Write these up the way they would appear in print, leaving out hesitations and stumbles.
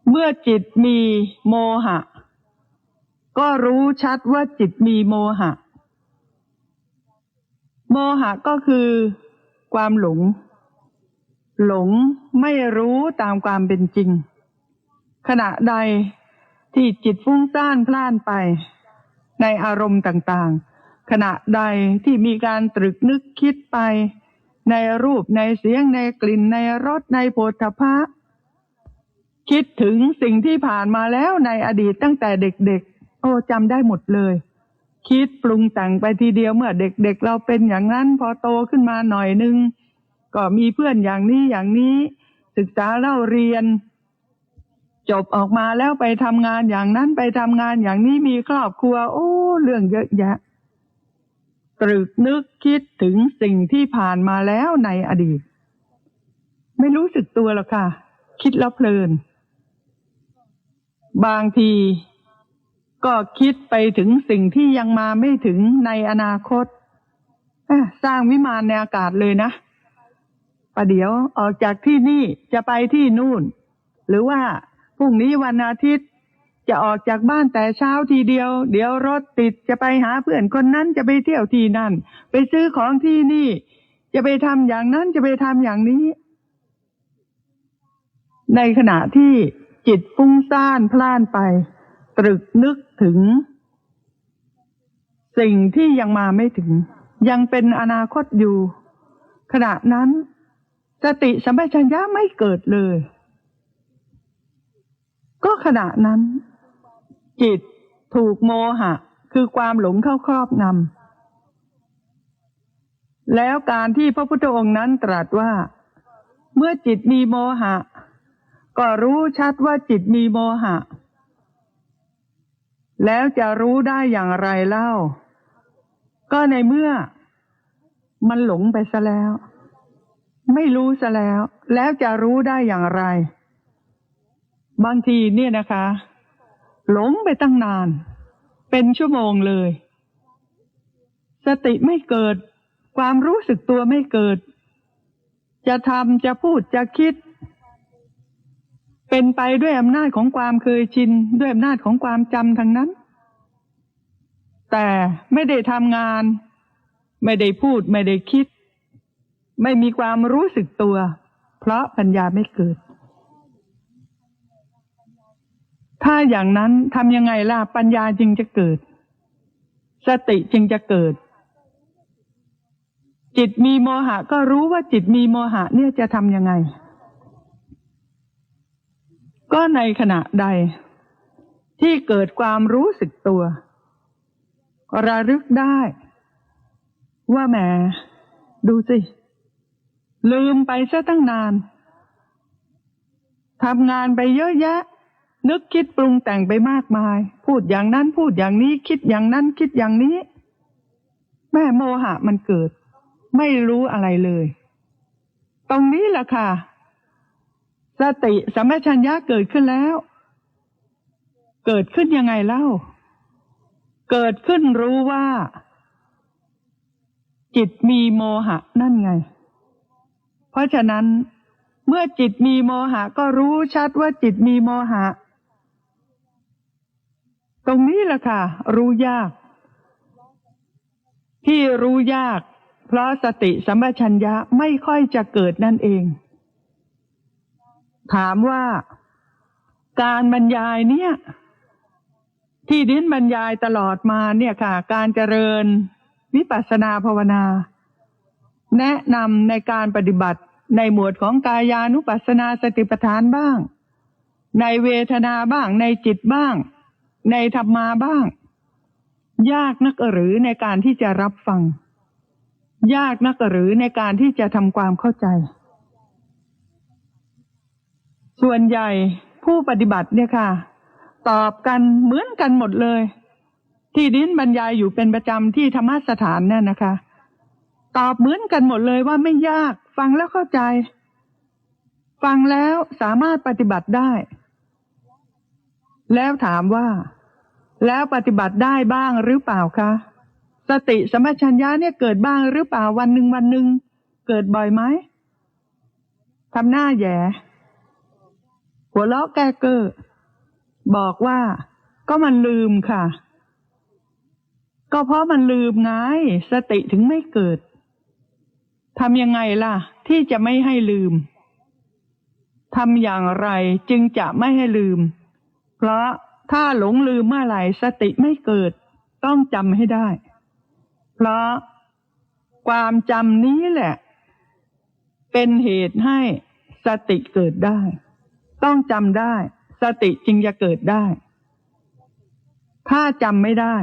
เมื่อจิตมีโมหะก็รู้ชัดว่าจิตมีโมหะโมหะก็คือความหลงไม่รู้ตามความเป็นจริงขณะใดที่จิตฟุ้งซ่านพล่านไปในอารมณ์ต่างๆขณะใดที่มีการตรึกนึกคิดไปในรูปในเสียงในกลิ่นในรสในโผฏฐัพพะคิดถึงสิ่งที่ผ่านมาแล้วในอดีตตั้งแต่เด็กๆโอ้จำได้หมดเลยคิดปรุงแต่งไปทีเดียวเมื่อเด็กๆเราเป็นอย่างนั้นพอโตขึ้นมาหน่อยนึงก็มีเพื่อนอย่างนี้ศึกษาเล่าเรียนจบออกมาแล้วไปทำงานอย่างนั้นไปทำงานอย่างนี้มีครอบครัวโอ้เรื่องเยอะแยะตรึกนึกคิดถึงสิ่งที่ผ่านมาแล้วในอดีตไม่รู้สึกตัวหรอกค่ะคิดแล้วเพลินบางทีก็คิดไปถึงสิ่งที่ยังมาไม่ถึงในอนาคตสร้างวิมานในอากาศเลยนะประเดี๋ยวออกจากที่นี่จะไปที่นู่นหรือว่าพรุ่งนี้วันอาทิตย์จะออกจากบ้านแต่เช้าทีเดียวเดี๋ยวรถติดจะไปหาเพื่อนคนนั้นจะไปเที่ยวที่นั่นไปซื้อของที่นี่จะไปทำอย่างนั้นจะไปทำอย่างนี้ในขณะที่จิตฟุ้งซ่านพล่านไปตรึกนึกถึงสิ่งที่ยังมาไม่ถึงยังเป็นอนาคตอยู่ขณะนั้นสติสัมปชัญญะไม่เกิดเลยก็ขณะนั้นจิตถูกโมหะคือความหลงเข้าครอบงำแล้วการที่พระพุทธองค์นั้นตรัสว่าเมื่อจิตมีโมหะก็รู้ชัดว่าจิตมีโมหะแล้วจะรู้ได้อย่างไรเล่าก็ในเมื่อมันหลงไปซะแล้วไม่รู้ซะแล้วจะรู้ได้อย่างไรบางทีเนี่ยนะคะหลงไปตั้งนานเป็นชั่วโมงเลยสติไม่เกิดความรู้สึกตัวไม่เกิดจะทำจะพูดจะคิดเป็นไปด้วยอำนาจของความเคยชินด้วยอำนาจของความจำทั้งนั้นแต่ไม่ได้ทำงานไม่ได้พูดไม่ได้คิดไม่มีความรู้สึกตัวเพราะปัญญาไม่เกิดถ้าอย่างนั้นทำยังไงล่ะปัญญาจึงจะเกิดสติจึงจะเกิดจิตมีโมหะก็รู้ว่าจิตมีโมหะเนี่ยจะทำยังไงก็ในขณะใดที่เกิดความรู้สึกตัวระลึกได้ว่าแหมดูสิลืมไปซะตั้งนานทำงานไปเยอะแยะนึกคิดปรุงแต่งไปมากมายพูดอย่างนั้นพูดอย่างนี้คิดอย่างนั้นคิดอย่างนี้แม่โมหะมันเกิดไม่รู้อะไรเลยตรงนี้แหละค่ะสติสัมปชัญญะเกิดขึ้นแล้วเกิดขึ้นยังไงเล่าเกิดขึ้นรู้ว่าจิตมีโมหะนั่นไงเพราะฉะนั้นเมื่อจิตมีโมหะก็รู้ชัดว่าจิตมีโมหะตรงนี้แหละค่ะรู้ยากที่รู้ยากเพราะสติสัมปชัญญะไม่ค่อยจะเกิดนั่นเองถามว่าการบรรยายเนี่ยที่ดินบรรยายตลอดมาเนี่ยค่ะการเจริญวิปัสสนาภาวนาแนะนำในการปฏิบัติในหมวดของกายานุปัสสนาสติปัฏฐานบ้างในเวทนาบ้างในจิตบ้างในธรรมาบ้างยากนักหรือในการที่จะรับฟังยากนักหรือในการที่จะทำความเข้าใจส่วนใหญ่ผู้ปฏิบัติเนี่ยค่ะตอบกันเหมือนกันหมดเลยที่ดินบรรยายอยู่เป็นประจำที่ธรรมสถานนั่นนะคะตอบเหมือนกันหมดเลยว่าไม่ยากฟังแล้วเข้าใจฟังแล้วสามารถปฏิบัติได้แล้วถามว่าแล้วปฏิบัติได้บ้างหรือเปล่าคะสติสัมปชัญญะเนี่ยเกิดบ้างหรือเปล่าวันหนึ่งเกิดบ่อยไหมทำหน้าแย่ หัวเราะแก้เก้อบอกว่าก็มันลืมค่ะก็เพราะมันลืมไงสติถึงไม่เกิดทำยังไงล่ะที่จะไม่ให้ลืมทำอย่างไรจึงจะไม่ให้ลืมเพราะถ้าหลงลืมเมื่อไหร่สติไม่เกิดต้องจำให้ได้เพราะความจำนี้แหละเป็นเหตุให้สติเกิดได้ต้องจำได้สติจึงจะเกิดได้ถ้าจำไม่ได้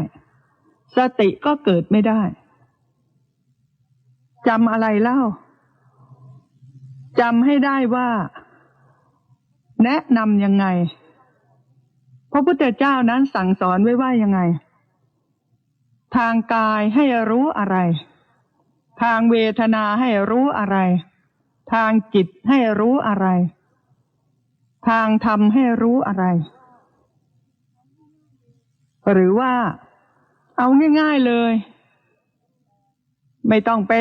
สติก็เกิดไม่ได้จำอะไรเล่าจำให้ได้ว่าแนะนำยังไงพระพุทธเจ้านั้นสั่งสอนไว้ว่ายังไงทางกายให้รู้อะไรทางเวทนาให้รู้อะไรทางจิตให้รู้อะไรทางธรรมให้รู้อะไรหรือว่าเอาง่ายๆเลยไม่ต้องไป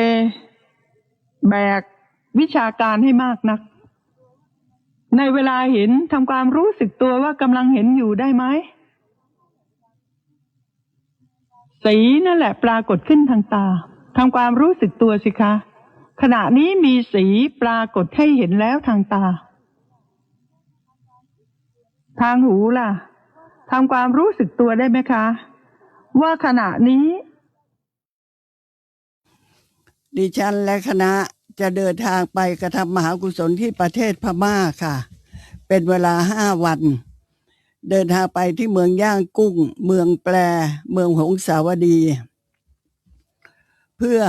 แบกวิชาการให้มากนักในเวลาเห็นทำความรู้สึกตัวว่ากำลังเห็นอยู่ได้ไหมสีนั่นแหละปรากฏขึ้นทางตาทำความรู้สึกตัวสิคะขณะนี้มีสีปรากฏให้เห็นแล้วทางตาทางหูล่ะทำความรู้สึกตัวได้ไหมคะว่าขณะนี้ดิฉันและคณะจะเดินทางไปกระทำมหากุศลที่ประเทศพม่าค่ะเป็นเวลา5 วันเดินทางไปที่เมืองย่างกุ้งเมืองแปรเมืองหงสาวดีเพื่อ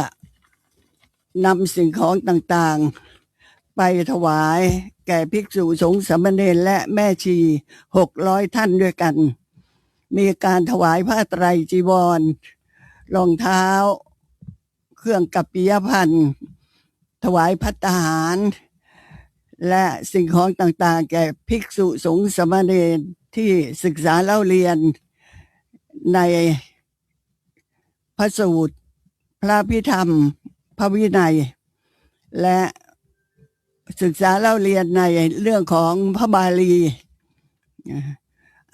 นำสิ่งของต่างๆไปถวายแก่ภิกษุสงฆ์สามเณรและแม่ชี600 ท่านด้วยกันมีการถวายผ้าไตรจีวรรองเท้าเครื่องกัปปิยพันธ์ถวายภัตตาหารและสิ่งของต่างๆแก่ภิกษุสงฆ์สามเณรที่ศึกษาเล่าเรียนในพระสูตรพระพิธรรมพระวินัยและศึกษาเล่าเรียนในเรื่องของพระบาลี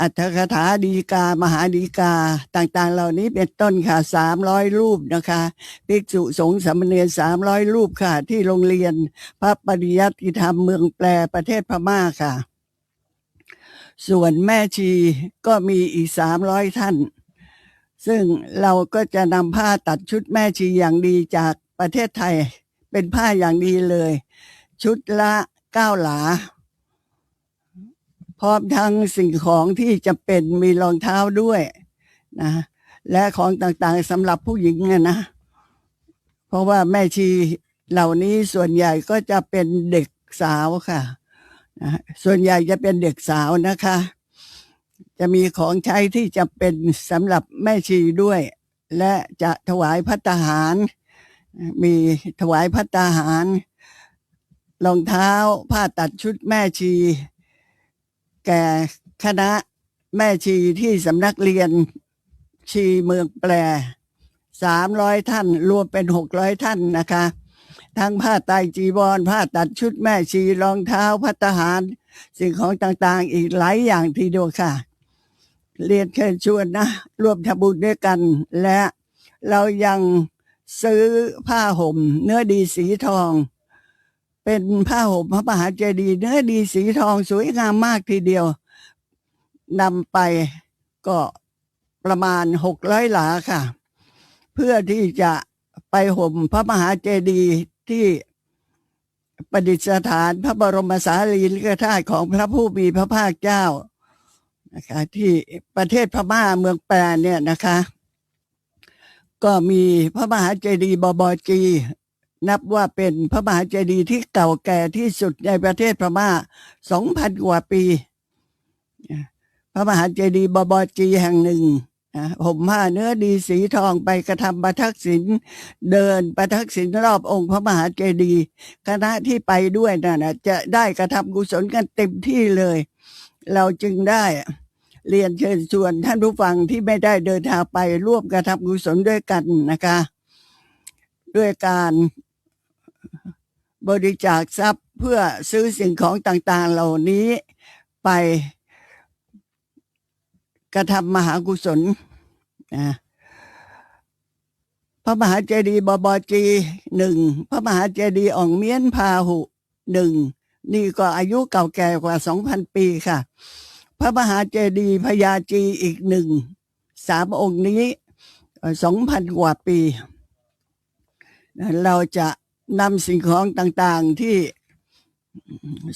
อัตถกถาดีกามหาดีกาต่างๆเหล่านี้เป็นต้นค่ะ300 รูปนะคะภิกษุสงฆ์สามเณร300 รูปค่ะที่โรงเรียนพระปริยัติธรรมเมืองแปรประเทศพม่าค่ะส่วนแม่ชีก็มีอีก300 ท่านซึ่งเราก็จะนำผ้าตัดชุดแม่ชีอย่างดีจากประเทศไทยเป็นผ้าอย่างดีเลยชุดละ9 หลาพร้อมทั้งสิ่งของที่จะเป็นมีรองเท้าด้วยนะและของต่างๆสำหรับผู้หญิงนะเพราะว่าแม่ชีเหล่านี้ส่วนใหญ่ก็จะเป็นเด็กสาวค่ะนะส่วนใหญ่จะเป็นเด็กสาวนะคะจะมีของใช้ที่จะเป็นสำหรับแม่ชีด้วยและจะถวายภัตตาหารมีถวายภัตตาหารรองเท้าผ้าตัดชุดแม่ชีแก่คณะแม่ชีที่สำนักเรียนชีเมืองแปร300 ท่านรวมเป็น600 ท่านนะคะทั้งผ้าไตรจีวรผ้าตัดชุดแม่ชีรองเท้าภัตตาหารสิ่งของต่างๆอีกหลายอย่างทีเดียวค่ะเรียนเชิญชวนนะร่วมทำบุญด้วยกันและเรายังซื้อผ้าห่มเนื้อดีสีทองเป็นผ้าห่มพระมหาเจดีย์เนื้อดีสีทองสวยงามมากทีเดียวนำไปก็ประมาณ600 หลาค่ะเพื่อที่จะไปห่มพระมหาเจดีย์ที่ประดิษฐานพระบรมสารีริกธาตุของพระผู้มีพระภาคเจ้านะคะที่ประเทศพม่าเมืองแปรเนี่ยนะคะก็มีพระมหาเจดีย์บอจีนับว่าเป็นพระมหาเจดีย์ที่เก่าแก่ที่สุดในประเทศพม่า 2,000 กว่าปีพระมหาเจดีย์บอจีแห่งหนึ่งห่มผ้าเนื้อดีสีทองไปกระทำประทักษิณเดินประทักษิณรอบองค์พระมหาเจดีย์คณะที่ไปด้วยนะจะได้กระทำกุศลกันเต็มที่เลยเราจึงได้เรียนเชิญชวนท่านผู้ฟังที่ไม่ได้เดินทางไปร่วมกระทำกุศลด้วยกันนะคะด้วยการบริจาคทรัพย์เพื่อซื้อสิ่งของต่างๆเหล่านี้ ไปกระทำมหากุศลนะพระมหาเจดีย์บอบจีหนึ่งพระมหาเจดีย์อ่องเมียนพาหุหนึ่งนี่ก็อายุเก่าแก่กว่า 2,000 ปีค่ะพระมหาเจดีย์พญาจีอีกหนึ่ง3 องค์นี้ 2,000 กว่าปีเราจะนำสิ่งของต่างๆที่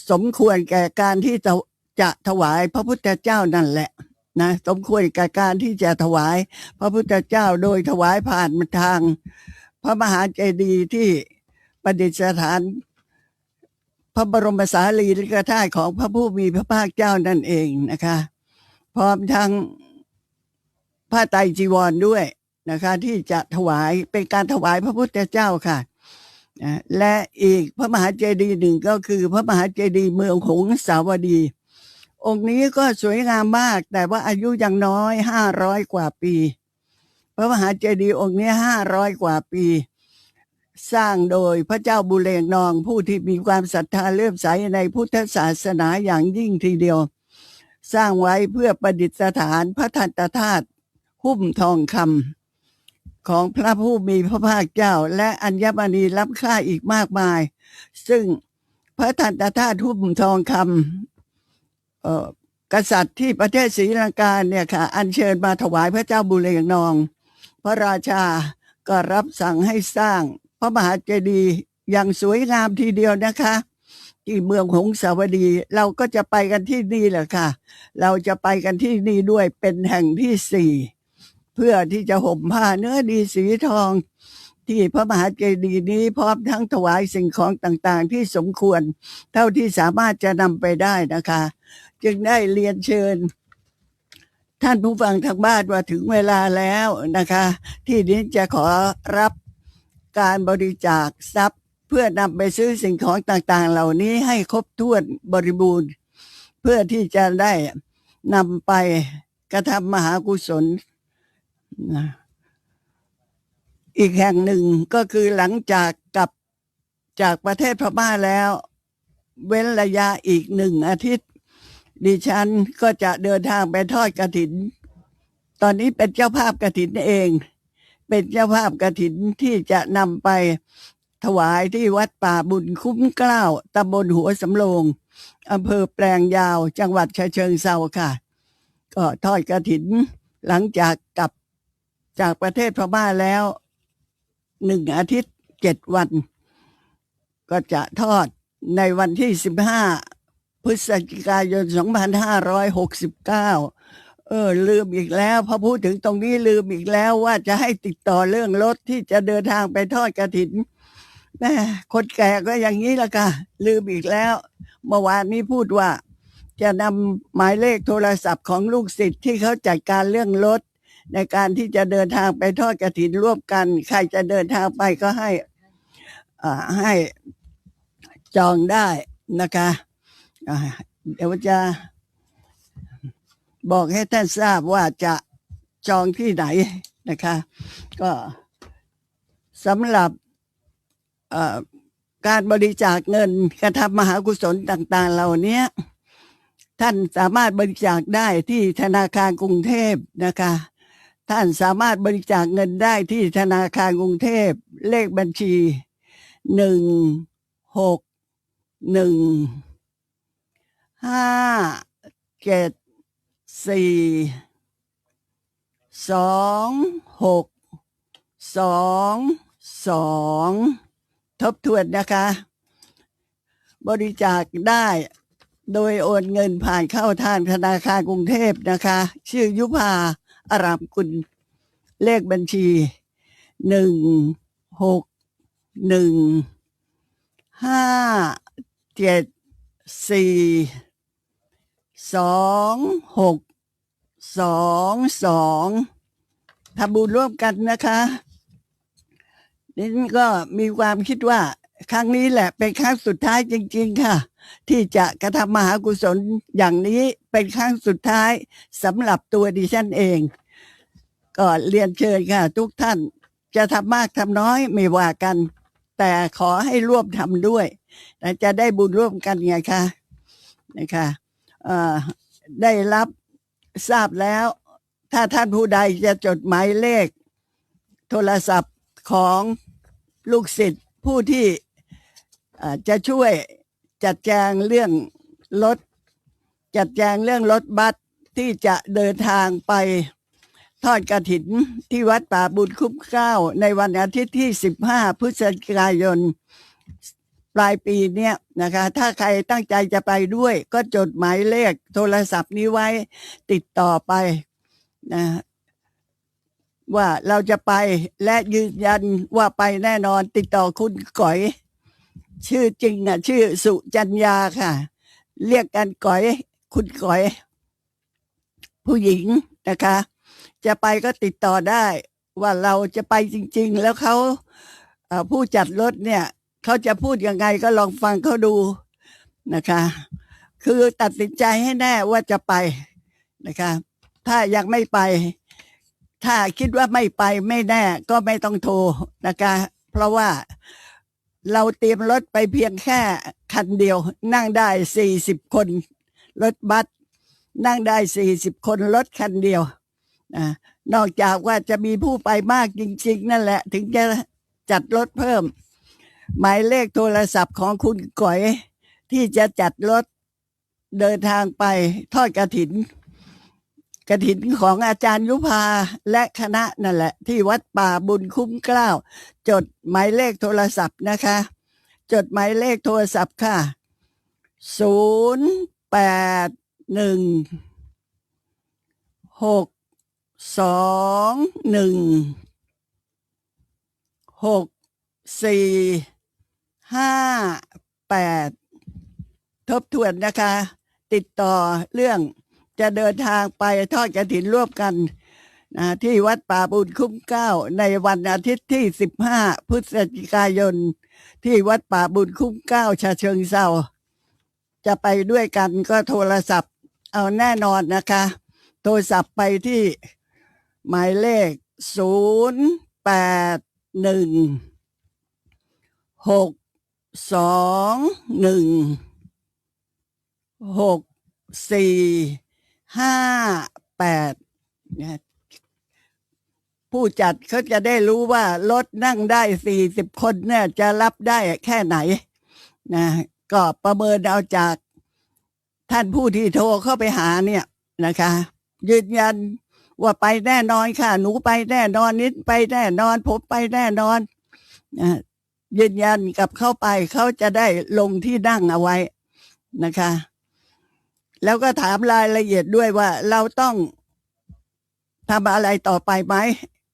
สมควรแก่การที่จะถวายพระพุทธเจ้านั่นแหละนะสมควรแก่การที่จะถวายพระพุทธเจ้าโดยถวายผ่านทางพระมหาเจดีย์ที่ประดิษฐานพระบรมสารีริกธาตุของพระผู้มีพระภาคเจ้านั่นเองนะคะพร้อมทั้งผ้าไตรจีวรด้วยนะคะที่จะถวายเป็นการถวายพระพุทธเจ้าค่ะและอีกพระมหาเจดีย์หนึ่งก็คือพระมหาเจดีย์เมืองหงสาวดี องค์นี้ก็สวยงามมากแต่ว่าอายุยังน้อย500 กว่าปีพระมหาเจดีย์องค์นี้500 กว่าปีสร้างโดยพระเจ้าบุเรงนองผู้ที่มีความศรัทธาเลื่อมใสในพุทธศาสนาอย่างยิ่งทีเดียวสร้างไว้เพื่อประดิษฐานพระทันตธาตุหุ้มทองคำของพระผู้มีพระภาคเจ้าและอัญมณีล้ำค่าอีกมากมายซึ่งพระทันตธาตุหุ้มทองคำกษัตริย์ที่ประเทศศรีลังกาเนี่ยค่ะอัญเชิญมาถวายพระเจ้าบุเรงนองพระราชาก็รับสั่งให้สร้างพระมหาเจดีย์อย่างสวยงามทีเดียวนะคะที่เมืองหงสาวดีเราก็จะไปกันที่นี่แหละค่ะเราจะไปกันที่นี่ด้วยเป็นแห่งที่4เพื่อที่จะห่มผ้าเนื้อดีสีทองที่พระมหาเจดีย์นี้พร้อมทั้งถวายสิ่งของต่างๆที่สมควรเท่าที่สามารถจะนำไปได้นะคะจึงได้เรียนเชิญท่านผู้ฟังทางบ้านว่าถึงเวลาแล้วนะคะที่นี้จะขอรับการบริจาคทรัพย์เพื่อนำไปซื้อสิ่งของต่างๆเหล่านี้ให้ครบถ้วนบริบูรณ์เพื่อที่จะได้นำไปกระทำมหากุศลนะอีกแห่งหนึ่งก็คือหลังจากกลับจากประเทศพม่าแล้วเว้นระยะอีก1 อาทิตย์ดิฉันก็จะเดินทางไปทอดกฐินตอนนี้เป็นเจ้าภาพกฐินเองเป็นเจ้าภาพกฐินที่จะนำไปถวายที่วัดป่าบุญคุ้มเกล้าตำบลหัวสำโรงอำเภอแปลงยาวจังหวัดฉะเชิงเทราค่ะก็ทอดกฐินหลังจากกลับจากประเทศพม่าแล้ว1 อาทิตย์ 7 วันก็จะทอดในวันที่15 พฤศจิกายน 2569ลืมอีกแล้วพอพูดถึงตรงนี้ลืมอีกแล้วว่าจะให้ติดต่อเรื่องรถที่จะเดินทางไปทอดกฐินแม่คนแก่ก็อย่างนี้ละค่ะลืมอีกแล้วเมื่อวานนี้พูดว่าจะนำหมายเลขโทรศัพท์ของลูกศิษย์ที่เขาจัดการเรื่องรถในการที่จะเดินทางไปทอดกฐินร่วมกันใครจะเดินทางไปก็ให้จองได้นะคะเดี๋ยวจะบอกให้ท่านทราบว่าจะจองที่ไหนนะคะก็สำหรับการบริจาคเงินกระทำมหากุศลต่างๆเหล่านี้ท่านสามารถบริจาคได้ที่ธนาคารกรุงเทพนะคะท่านสามารถบริจาคเงินได้ที่ธนาคารกรุงเทพเลขบัญชี16142622ทบทวนนะคะบริจาคได้โดยโอนเงินผ่านเข้าทางธนาคารกรุงเทพนะคะชื่อยุพาอารามกุลเลขบัญชี16142622ทำบุญร่วมกันนะคะนี่ก็มีความคิดว่าครั้งนี้แหละเป็นครั้งสุดท้ายจริงๆค่ะที่จะกระทำมหากุศลอย่างนี้เป็นครั้งสุดท้ายสำหรับตัวดิฉันเองก็เรียนเชิญค่ะทุกท่านจะทำมากทำน้อยไม่ว่ากันแต่ขอให้ร่วมทำด้วยและจะได้บุญร่วมกันไงคะนะคะ เอ่อได้รับทราบแล้ว ถ้าท่านผู้ใดจะจดหมายเลขโทรศัพท์ของลูกศิษย์ผู้ที่จะช่วยจัดแจงเรื่องรถจัดแจงเรื่องรถบัสที่จะเดินทางไปทอดกฐินที่วัดป่าบุญคุ้มเกล้าในวันอาทิตย์ที่15 พฤศจิกายนปลายปีเนี้ยนะคะถ้าใครตั้งใจจะไปด้วยก็จดหมายเลขโทรศัพท์นี้ไว้ติดต่อไปนะว่าเราจะไปและยืนยันว่าไปแน่นอนติดต่อคุณก๋อย ชื่อจริงชื่อสุจัญญาค่ะ เรียกกันก๋อยคุณก๋อย ผู้หญิงนะคะ จะไปก็ติดต่อได้ว่าเราจะไปจริงๆแล้วเขาผู้จัดรถเนี่ยเขาจะพูดยังไงก็ลองฟังเขาดูนะคะ คือตัดสินใจให้แน่ว่าจะไปนะคะถ้ายังไม่ไป ถ้าคิดว่าไม่ไปไม่แน่ก็ไม่ต้องโทรนะคะเพราะว่าเราเตรียมรถไปเพียงแค่คันเดียวนั่งได้40 คนรถบัสนั่งได้40 คนรถคันเดียวนะนอกจากว่าจะมีผู้ไปมากจริงๆนั่นแหละถึงจะจัดรถเพิ่มหมายเลขโทรศัพท์ของคุณก๋อยที่จะจัดรถเดินทางไปทอดกฐินของอาจารย์ยุพาและคณะนั่นแหละที่วัดป่าบุญคุ้มเกล้าจดหมายเลขโทรศัพท์นะคะจดหมายเลขโทรศัพท์ค่ะ081-621-6458ทบทวนนะคะติดต่อเรื่องจะเดินทางไปทอดกฐินร่วมกันที่วัดป่าบุญคุ้มเกล้าในวันอาทิตย์ที่15 พฤศจิกายนที่วัดป่าบุญคุ้มเกล้าฉะเชิงเทราจะไปด้วยกันก็โทรศัพท์เอาแน่นอนนะคะโทรศัพท์ไปที่หมายเลข081-621-6458เนี่ยผู้จัดเขาจะได้รู้ว่ารถนั่งได้40 คนเนี่ยจะรับได้แค่ไหนนะก็ประเมินเอาจากท่านผู้ที่โทรเข้าไปหาเนี่ยนะคะยืนยันว่าไปแน่นอนค่ะหนูไปแน่นอนนิดไปแน่นอนผมไปแน่นอนยืนยันกับเข้าไปเขาจะได้ลงที่นั่งเอาไว้นะคะแล้วก็ถามรายละเอียดด้วยว่าเราต้องทำอะไรต่อไปไหม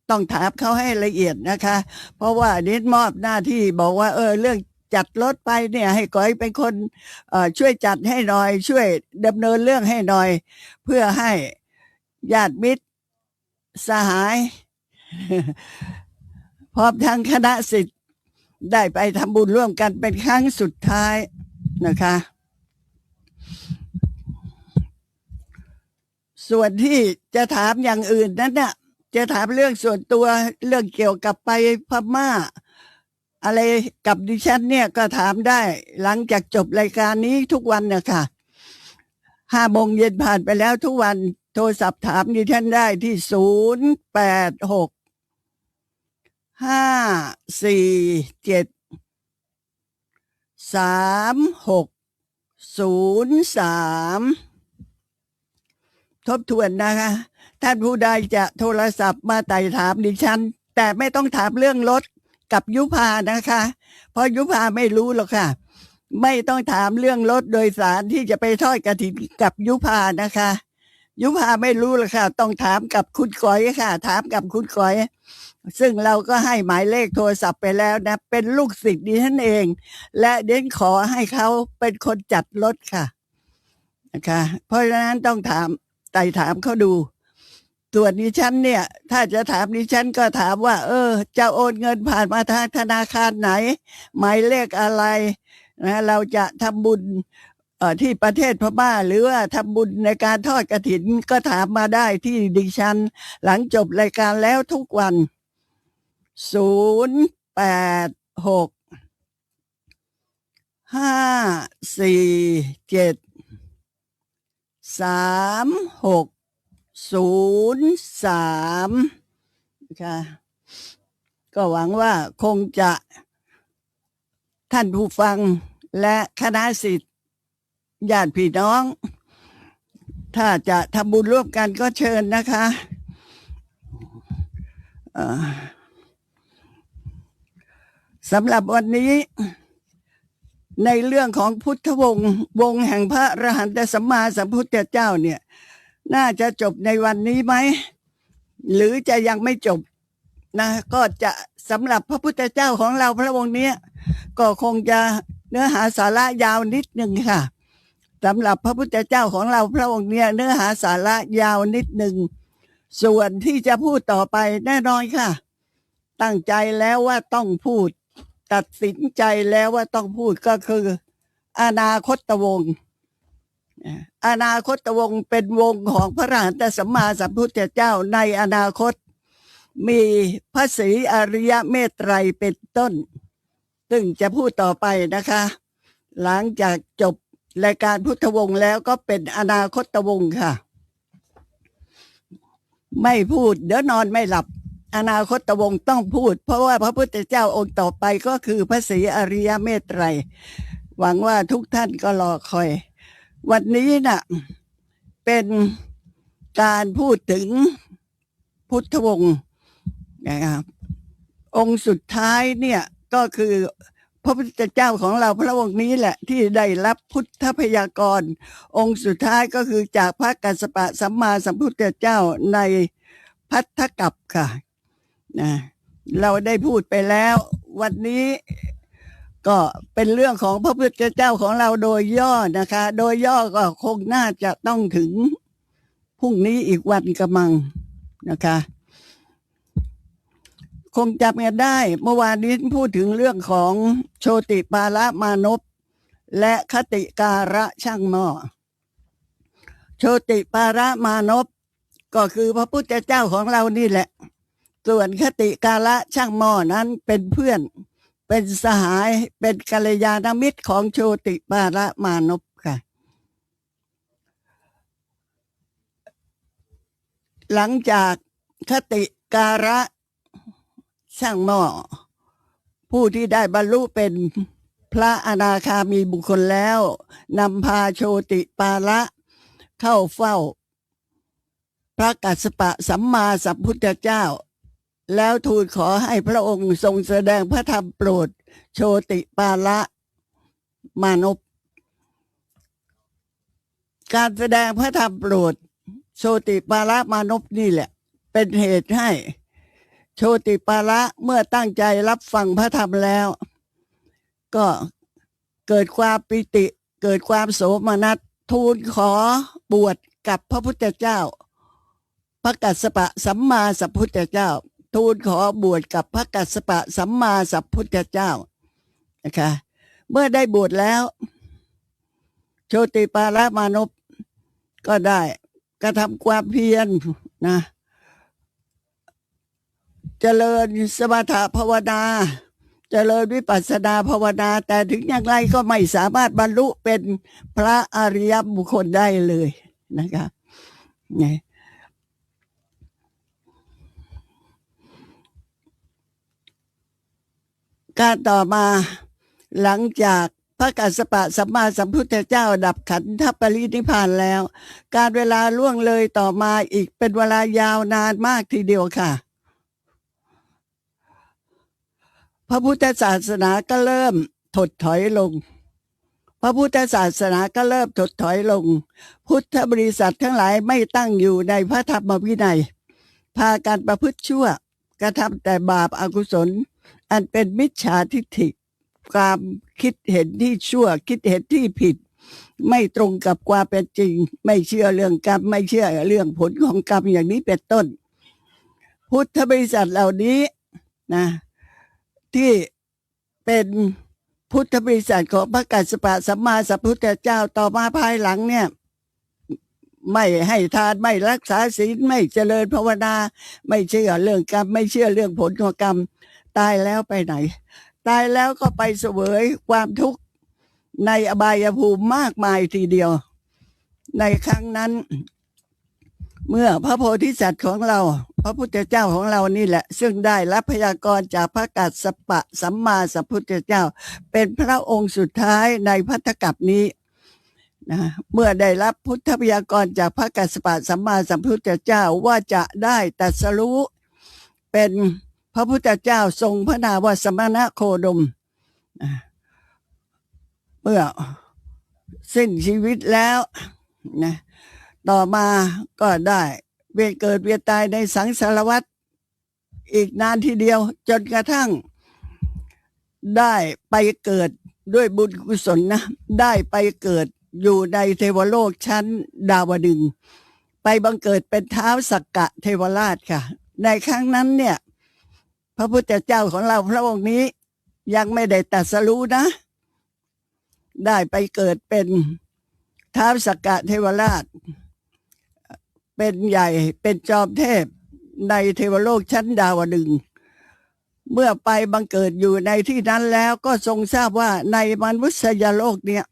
ต้องถามเขาให้ละเอียดนะคะเพราะว่านิดมอบหน้าที่บอกว่าเรื่องจัดรถไปเนี่ยให้ก้อยเป็นคนช่วยจัดให้หน่อยช่วยดำเนินเรื่องให้หน่อยเพื่อให้ญาติมิตรสหายพร้อมทั้งคณะศิษย์ได้ไปทำบุญร่วมกันเป็นครั้งสุดท้ายนะคะส่วนที่จะถามอย่างอื่นนั้นน่ะจะถามเรื่องส่วนตัวเรื่องเกี่ยวกับไปพม่าอะไรกับดิฉันเนี่ยก็ถามได้หลังจากจบรายการนี้ทุกวันนะคะ5 โมงเย็นผ่านไปแล้วทุกวันโทรศัพท์ถามดิฉันได้ที่086-547-3603ทบทวนนะคะท่านผู้ใดจะโทรศัพท์มาไต่ถามดิฉันแต่ไม่ต้องถามเรื่องรถกับยุพานะคะเพราะยุพาไม่รู้หรอกค่ะไม่ต้องถามเรื่องรถโดยสารที่จะไปทอดกฐินกับยุพานะคะยุพาไม่รู้หรอกค่ะต้องถามกับคุณก๋อยค่ะถามกับคุณก๋อยซึ่งเราก็ให้หมายเลขโทรศัพท์ไปแล้วนะเป็นลูกศิษย์ดิฉันเองและเด่นขอให้เขาเป็นคนจัดรถค่ะนะคะเพราะฉะนั้นต้องไต่ถามเขาดูส่วนดิฉันเนี่ยถ้าจะถามดิฉันก็ถามว่าจะโอนเงินผ่านมาทางธนาคารไหนหมายเลขอะไรนะเราจะทำบุญที่ประเทศพม่าหรือว่าทำบุญในการทอดกฐินก็ถามมาได้ที่ดิฉันหลังจบรายการแล้วทุกวัน086-547 3603ค่ะก็หวังว่าคงจะท่านผู้ฟังและคณะศิษย์ญาติพี่น้อง ถ้าจะทำบุญร่วมกันก็เชิญนะคะสำหรับวันนี้ในเรื่องของพุทธวงศ์วงแห่งพระอรหันตสัมมาสัมพุทธเจ้าเนี่ยน่าจะจบในวันนี้ไหมหรือจะยังไม่จบนะก็จะสำหรับพระพุทธเจ้าของเราพระองค์เนี้ยก็คงจะเนื้อหาสาระยาวนิดหนึ่งค่ะสำหรับพระพุทธเจ้าของเราพระองค์เนี้ยเนื้อหาสาระยาวนิดหนึ่งส่วนที่จะพูดต่อไปแน่นอนค่ะตั้งใจแล้วว่าต้องพูดตัดสินใจแล้วว่าต้องพูดก็คืออนาคตวงศ์อนาคตวงศ์เป็นวงของพระอรหันตสัมมาสัมพุทธเจ้าในอนาคตมีพระศรีอริยเมตไตรเป็นต้นซึ่งจะพูดต่อไปนะคะหลังจากจบรายการพุทธวงศ์แล้วก็เป็นอนาคตวงศ์ค่ะไม่พูดเดี๋ยวนอนไม่หลับอนาคตวงศ์ต้องพูดเพราะว่าพระพุทธเจ้าองค์ต่อไปก็คือพระศรีอริยเมตไตรหวังว่าทุกท่านก็รอคอยวันนี้น่ะเป็นการพูดถึงพุทธวงศ์นะครับองค์สุดท้ายเนี่ยก็คือพระพุทธเจ้าของเราพระองค์นี้แหละที่ได้รับพุทธพยากรณ์องค์สุดท้ายก็คือจากพระกัสสปะสัมมาสัมพุทธเจ้าในภัททกัปค่ะนะเราได้พูดไปแล้ววันนี้ก็เป็นเรื่องของพระพุทธเจ้าของเราโดยย่อนะคะโดยย่อก็คงน่าจะต้องถึงพรุ่งนี้อีกวันกำมังนะคะคงจำกันได้เมื่อวานนี้พูดถึงเรื่องของโชติปาละมานพและคติการะช่างหม้อโชติปาละมานพก็คือพระพุทธเจ้าของเรานี่แหละส่วนคติการะช่างหม้อนั้นเป็นเพื่อนเป็นสหายเป็นกัลยาณมิตรของโชติปาละมานพค่ะหลังจากคติการะช่างหม้อผู้ที่ได้บรรลุเป็นพระอนาคามีบุคคลแล้วนำพาโชติปาละเข้าเฝ้าพระกัสสปะสัมมาสัมพุทธเจ้าแล้วทูลขอให้พระองค์ทรงแสดงพระธรรมโปรดโชติปาละมานพการแสดงพระธรรมโปรดโชติปาละมานพนี่แหละเป็นเหตุให้โชติปาละเมื่อตั้งใจรับฟังพระธรรมแล้วก็เกิดความปิติเกิดความโสมนัสทูลขอบวชกับพระพุทธเจ้าพระกัสสปะสัมมาสัมพุทธเจ้าทูลขอบวชกับพระกัสสปะสัมมาสัมพุทธเจ้านะคะเมื่อได้บวชแล้วโชติปาละมานพก็ได้กระทำความเพียรนะเจริญสมถภาวนาเจริญวิปัสสนาภาวนาแต่ถึงอย่างไรก็ไม่สามารถบรรลุเป็นพระอริยบุคคลได้เลยนะคะการต่อมาหลังจากพระกัสสปะสัมมาสัมพุทธเจ้าดับขันธปรินิพพานแล้วการเวลาล่วงเลยต่อมาอีกเป็นเวลายาวนานมากทีเดียวค่ะพระพุทธศาสนาก็เริ่มถดถอยลงพระพุทธศาสนาก็เริ่มถดถอยลงพุทธบริษัททั้งหลายไม่ตั้งอยู่ในพระธรรมวินัยพากันประพฤติชั่วกระทำแต่บาปอกุศลอันเป็นมิจฉาทิฏฐิความคิดเห็นที่ชั่วคิดเห็นที่ผิดไม่ตรงกับความเป็นจริงไม่เชื่อเรื่องกรรมไม่เชื่อเรื่องผลของกรรมอย่างนี้เป็นต้นพุทธบริษัทเหล่านี้นะที่เป็นพุทธบริษัทของพระกัสสปะสัมมาสัมพุทธเจ้าต่อมาภายหลังเนี่ยไม่ให้ทานไม่รักษาศีลไม่เจริญภาวนาไม่เชื่อเรื่องกรรมไม่เชื่อเรื่องผลของกรรมตายแล้วไปไหนตายแล้วก็ไปเสวยความทุกข์ในอบายภูมิมากมายทีเดียว ในครั้งนั้น เมื่อพระโพธิสัตว์ของเรา พระพุทธเจ้าของเรานี่แหละ ซึ่งได้รับพยากรณ์จากพระกัสสปะสัมมาสัมพุทธเจ้า เป็นพระองค์สุดท้ายในภัตตกัปนี้นะเมื่อได้รับพุทธพยากรณ์จากพระกัสสปะสัมมาสัมพุทธเจ้าว่าจะได้ตรัสรู้เป็นพระพุทธเจ้าทรงพระนามว่าสมณโคดมนะเมื่อสิ้นชีวิตแล้วนะต่อมาก็ได้เวียนเกิดเวียนตายในสังสารวัฏอีกนานทีเดียวจนกระทั่งได้ไปเกิดด้วยบุญกุศลนะได้ไปเกิดอยู่ในเทวโลกชั้นดาวดึงส์ไปบังเกิดเป็นท้าวสักกะเทวราชค่ะในครั้งนั้นเนี่ยพระพุทธเจ้าของเราพระองค์นี้ยังไม่ได้ตรัสรู้นะได้ไปเกิดเป็นท้าวสักกะเทวราชเป็นใหญ่เป็นจอมเทพในเทวโลกชั้นดาวดึงส์เมื่อไปบังเกิดอยู่ในที่นั้นแล้วก็ทรงทราบว่าในมนุษยโลกเนี่ย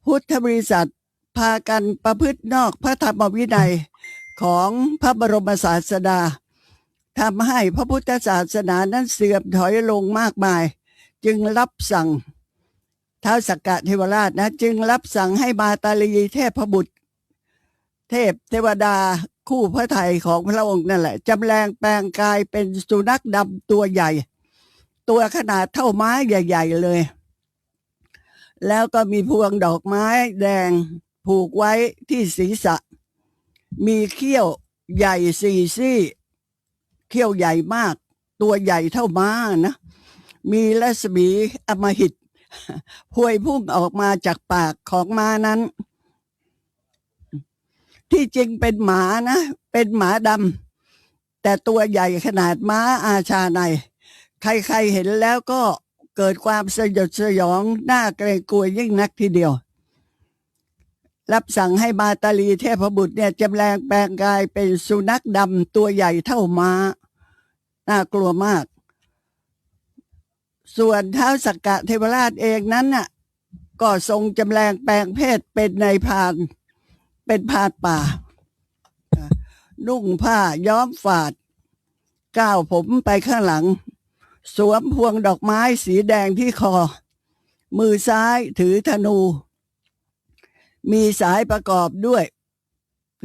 พุทธบริษัทพากันประพฤตินอกพระธรรมวินัยของพระบรมศาสดาทำให้พระพุทธศาสนานั้นเสื่อมถอยลงมากมายจึงรับสั่งท้าวสักกะเทวราชนะจึงรับสั่งให้มาตาลีเทพบุตรเทพเทวดาคู่พระทัยของพระองค์นั่นแหละจำแรงแปลงกายเป็นสุนัขดำตัวใหญ่ตัวขนาดเท่าไม้ใหญ่ๆเลยแล้วก็มีพวงดอกไม้แดงผูกไว้ที่ศีรษะมีเขี้ยวใหญ่4 ซี่เขี้ยวใหญ่มากตัวใหญ่เท่าม้านะมีรัศมีอำมหิตพวยพุ่งออกมาจากปากของม้านั้นที่จริงเป็นหมานะเป็นหมาดำแต่ตัวใหญ่ขนาดม้าอาชาในใครๆเห็นแล้วก็เกิดความสยดสยองน่าเกรงกลัวยิ่งนักทีเดียวรับสั่งให้มาตาลีเทพบุตรเนี่ยจำแรงแปลงกายเป็นสุนัขดำตัวใหญ่เท่าม้าน่ากลัวมากส่วนท้าวสักกะเทวราชเองนั้นน่ะก็ทรงจำแรงแปลงเพศเป็นนายพรานเป็นพรานป่านุ่งผ้าย้อมฝาดก้าวผมไปข้างหลังสวมพวงดอกไม้สีแดงที่คอมือซ้ายถือธนูมีสายประกอบด้วย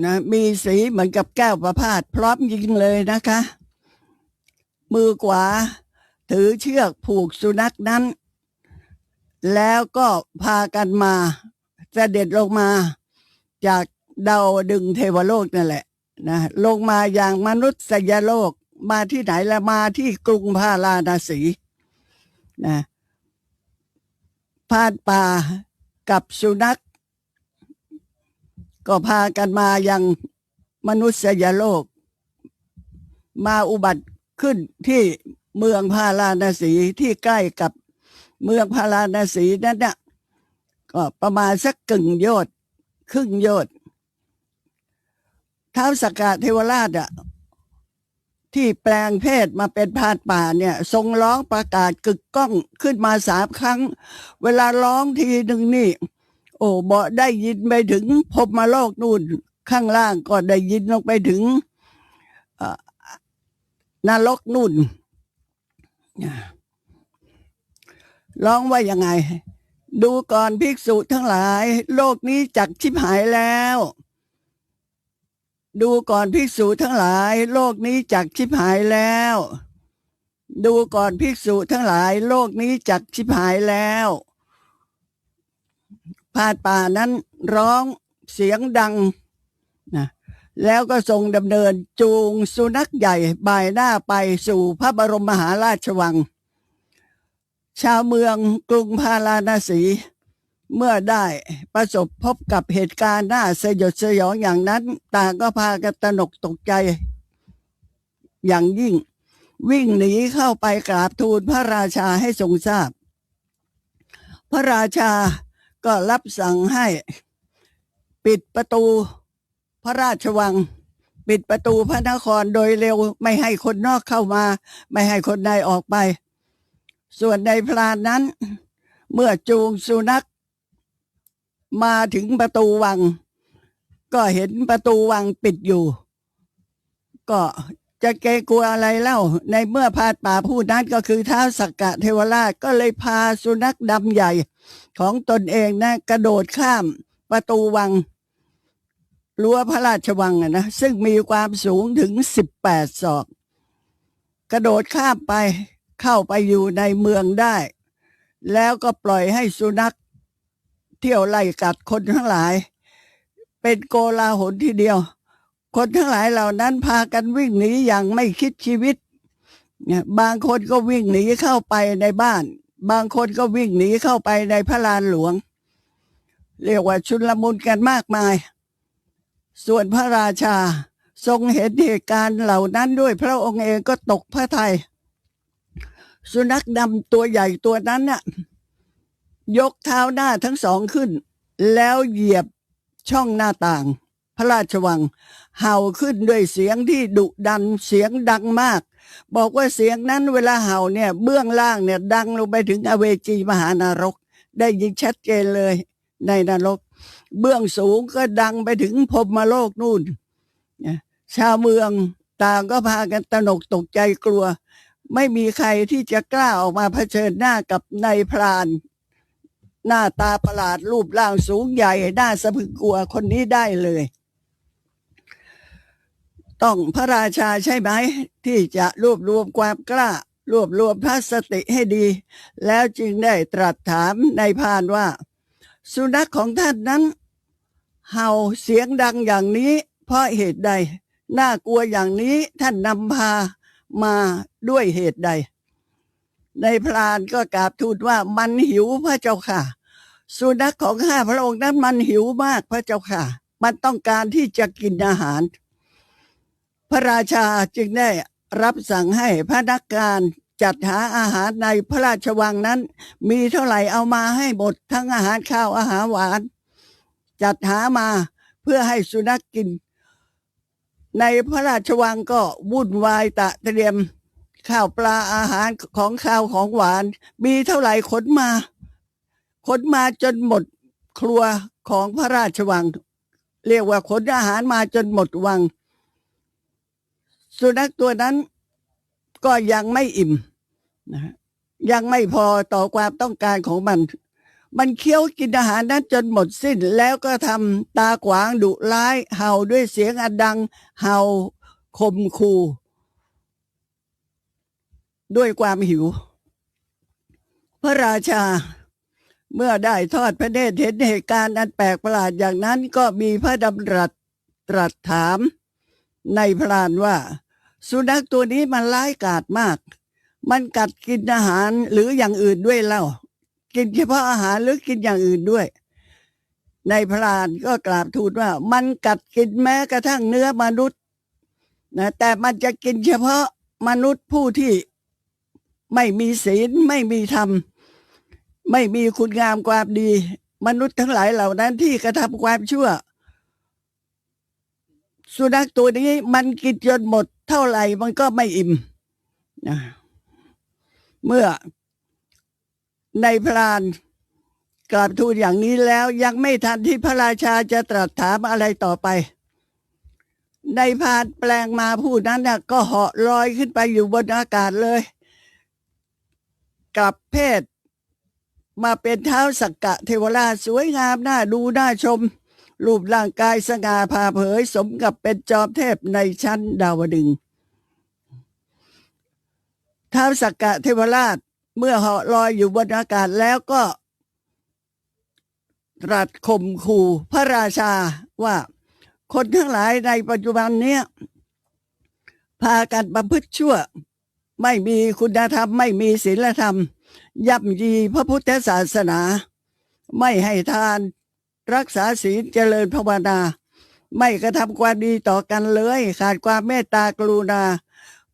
นะมีสีเหมือนกับแก้วประพาสพร้อมยิงเลยนะคะมือขวาถือเชือกผูกสุนัขนั้นแล้วก็พากันมาเสด็จลงมาจากดาวดึงส์เทวโลกนั่นแหละนะลงมาอย่างมนุษยโลกมาที่ไหนละมาที่กรุงพาราณสีนะพรานป่ากับสุนัขก็พากันมายังมนุษยโลกมาอุบัติขึ้นที่เมืองพาราณสีที่ใกล้กับเมืองพาราณสีนั่นน่ะก็ประมาณสักครึ่งโยชน์ท้าวสักกะเทวราชอ่ะที่แปลงเพศมาเป็นพรานป่าเนี่ยทรงร้องประกาศกึกก้องขึ้นมา3 ครั้งเวลาร้องทีหนึ่งนี่โอ้บ่ได้ยินไปถึงพรหมโลกนู่นข้างล่างก็ได้ยินลงไปถึงนรกนู่นร้องว่ายังไงดูก่อนภิกษุทั้งหลายโลกนี้จักชิบหายแล้วดูก่อนภิกษุทั้งหลายโลกนี้จักชิบหายแล้วดูก่อนภิกษุทั้งหลายโลกนี้จักชิบหายแล้วพรานป่านั้นร้องเสียงดังนะแล้วก็ทรงดำเนินจูงสุนัขใหญ่บ่ายหน้าไปสู่พระบรมมหาราชวังชาวเมืองกรุงพาราณสีเมื่อได้ประสบพบกับเหตุการณ์น่าสยดสยองอย่างนั้นต่างก็พากันตระหนกตกใจอย่างยิ่งวิ่งหนีเข้าไปกราบทูลพระราชาให้ทรงทราบพระราชาก็รับสั่งให้ปิดประตูพระราชวังปิดประตูพระนครโดยเร็วไม่ให้คนนอกเข้ามาไม่ให้คนในออกไปส่วนในพรานนั้นเมื่อจูงสุนัขมาถึงประตูวัง ก็เห็นประตูวังปิดอยู่ ก็จะเกรงกลัวอะไรเล่า ในเมื่อพรานป่าผู้นั้นก็คือท้าวสักกะเทวราชก็เลยพาสุนัขดำใหญ่ของตนเองนะกระโดดข้ามประตูวังรั้วพระราชวังนะซึ่งมีความสูงถึง18 ศอก กระโดดข้ามไปเข้าไปอยู่ในเมืองได้ แล้วก็ปล่อยให้สุนัขเที่ยวไล่กัดคนทั้งหลาย เป็นโกลาหลทีเดียว คนทั้งหลายเหล่านั้นพากันวิ่งหนีอย่างไม่คิดชีวิตเนี่ยบางคนก็วิ่งหนีเข้าไปในบ้าน บางคนก็วิ่งหนีเข้าไปในพระลานหลวง เรียกว่าชุลมุนกันมากมาย ส่วนพระราชาทรงเห็นเหตุการณ์เหล่านั้นด้วยพระองค์เองก็ตกพระทัยสุนัขดำตัวใหญ่ตัวนั้นน่ะยกเท้าหน้าทั้งสองขึ้นแล้วเหยียบช่องหน้าต่างพระราชวังเห่าขึ้นด้วยเสียงที่ดุดันเสียงดังมากบอกว่าเสียงนั้นเวลาเห่าเนี่ยเบื้องล่างเนี่ยดังลงไปถึงอเวจีมหานรกได้ยินชัดเจนเลยในนรกเบื้องสูงก็ดังไปถึงพรหมโลกนู่นชาวเมืองต่างก็พากันตระหนกตกใจกลัวไม่มีใครที่จะกล้าออกมาเผชิญหน้ากับนายพรานหน้าตาประหลาดรูปร่างสูงใหญ่น่าสะพรึงกลัวคนนี้ได้เลยต้องพระราชาใช่ไหมที่จะรวบรวมความกล้ารวบรวมพระสติให้ดีแล้วจึงได้ตรัสถามนายพรานว่าสุนัขของท่านนั้นเห่าเสียงดังอย่างนี้เพราะเหตุใดน่ากลัวอย่างนี้ท่านนำพามาด้วยเหตุใดในพรานก็กราบทูลว่ามันหิวพระเจ้าค่ะสุนัขของข้าพระองค์นั้นมันหิวมากพระเจ้าค่ะมันต้องการที่จะกินอาหารพระราชาจึงได้รับสั่งให้พนักงานจัดหาอาหารในพระราชวังนั้นมีเท่าไหร่เอามาให้หมดทั้งอาหารข้าวอาหารหวานจัดหามาเพื่อให้สุนัขกินในพระราชวังก็วุ่นวายเตรียมข้าวปลาอาหารของข้าวของหวานมีเท่าไหร่ขนมาจนหมดครัวของพระราชวังเรียกว่าขนอาหารมาจนหมดวังสุนัขตัวนั้นก็ยังไม่อิ่มนะยังไม่พอต่อความต้องการของมันเคี้ยวกินอาหารนั้นจนหมดสิ้นแล้วก็ทำตาขวางดุร้ายเห่าด้วยเสียงอันดังเห่าข่มขู่ด้วยความหิวพระราชาเมื่อได้ทอดพระเนตรเห็นเหตุการณ์อันแปลกประหลาดอย่างนั้นก็มีพระดำรัสตรัสถามในพรานว่าสุนัขตัวนี้มันร้ายกาจมากมันกัดกินอาหารหรืออย่างอื่นด้วยเล่ากินเฉพาะอาหารหรือกินอย่างอื่นด้วยในพรานก็กราบทูลว่ามันกัดกินแม้กระทั่งเนื้อมนุษย์นะแต่มันจะกินเฉพาะมนุษย์ผู้ที่ไม่มีศีลไม่มีธรรมไม่มีคุณงามความดีมนุษย์ทั้งหลายเหล่านั้นที่กระทำความชั่วสุนัขตัวนี้มันกินจนหมดเท่าไหร่มันก็ไม่อิ่มนะเมื่อในพรานกราบทูลอย่างนี้แล้วยังไม่ทันที่พระราชาจะตรัสถามอะไรต่อไปในพรานแปลงมาผู้นั้นน่ะก็เหาะลอยขึ้นไปอยู่บนอากาศเลยกลับเพศมาเป็นท้าวสักกะเทวราชสวยงามน่าดูน่าชมรูปร่างกายสง่าผ่าเผยสมกับเป็นจอมเทพในชั้นดาวดึงส์ท้าวสักกะเทวราชเมื่อเหาะลอยอยู่บนอากาศแล้วก็ตรัสข่มขู่พระราชาว่าคนทั้งหลายในปัจจุบันเนี้ยพากันประพฤติชั่วไม่มีคุณธรรมไม่มีศีลธรรมย่ำยีพระพุทธศาสนาไม่ให้ทานรักษาศีลเจริญภาวนาไม่กระทำความดีต่อกันเลยขาดความเมตตากรุณา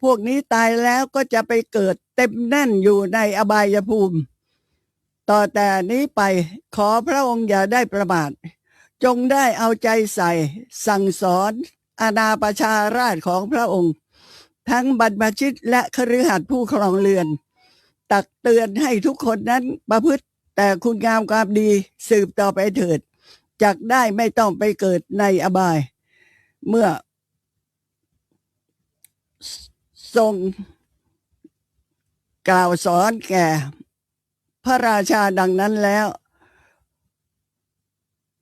พวกนี้ตายแล้วก็จะไปเกิดเต็มแน่นอยู่ในอบายภูมิต่อแต่นี้ไปขอพระองค์อย่าได้ประมาทจงได้เอาใจใส่สั่งสอนอาณาประชาราษฎร์ของพระองค์ทั้งบรรพชิตและคฤหัสถ์ผู้ครองเรือนตักเตือนให้ทุกคนนั้นประพฤติแต่คุณงามความดีสืบต่อไปเถิด จักได้ไม่ต้องไปเกิดในอบาย เมื่อทรงกล่าวสอนแก่พระราชาดังนั้นแล้ว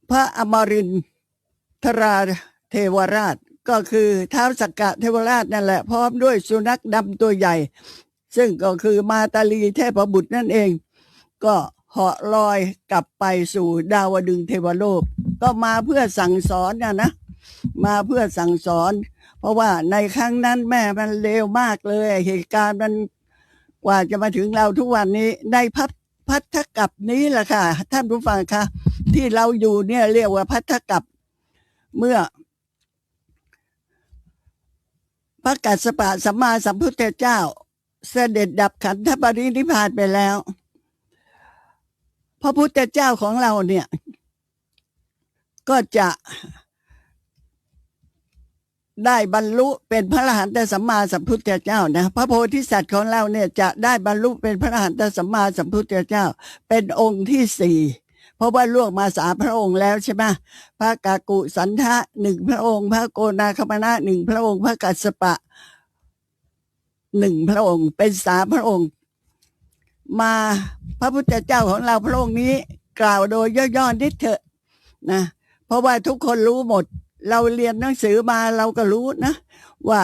พระอมรินทราเทวราชก็คือท้าวสักกะเทวราชนั่นแหละพร้อมด้วยสุนัขดำตัวใหญ่ซึ่งก็คือมาตาลีเทพบุตรนั่นเองก็เหาะลอยกลับไปสู่ดาวดึงส์เทวโลกก็มาเพื่อสั่งสอนนะมาเพื่อสั่งสอนเพราะว่าในครั้งนั้นแม่มันเลวมากเลยเหตุการณ์มันกว่าจะมาถึงเราทุกวันนี้ในพัทธกัปนี้แหละค่ะท่านผู้ฟังค่ะที่เราอยู่เนี่ยเรียกว่าพัทธกัปเมื่อพระกัสสปะสัมมาสัมพุทธเจ้าเสด็จดับขันธปรินิพพานไปแล้วพระพุทธเจ้าของเราเนี่ยก็จะได้บรรลุเป็นพระอรหันตสัมมาสัมพุทธเจ้านะพระโพธิสัตว์ของเราเนี่ยจะได้บรรลุเป็นพระอรหันตสัมมาสัมพุทธเจ้าเป็นองค์ที่สี่เพราะว่าล่วงมา3 พระองค์แล้วใช่ไหมพระกากุสันทะ1 พระองค์พระโกนาคมนะ1 พระองค์พระกัสสปะ1 พระองค์เป็น3 พระองค์มาพระพุทธเจ้าของเราพระองค์นี้กล่าวโดยย่อๆนิดเถอะนะเพราะว่าทุกคนรู้หมดเราเรียนหนังสือมาเราก็รู้นะว่า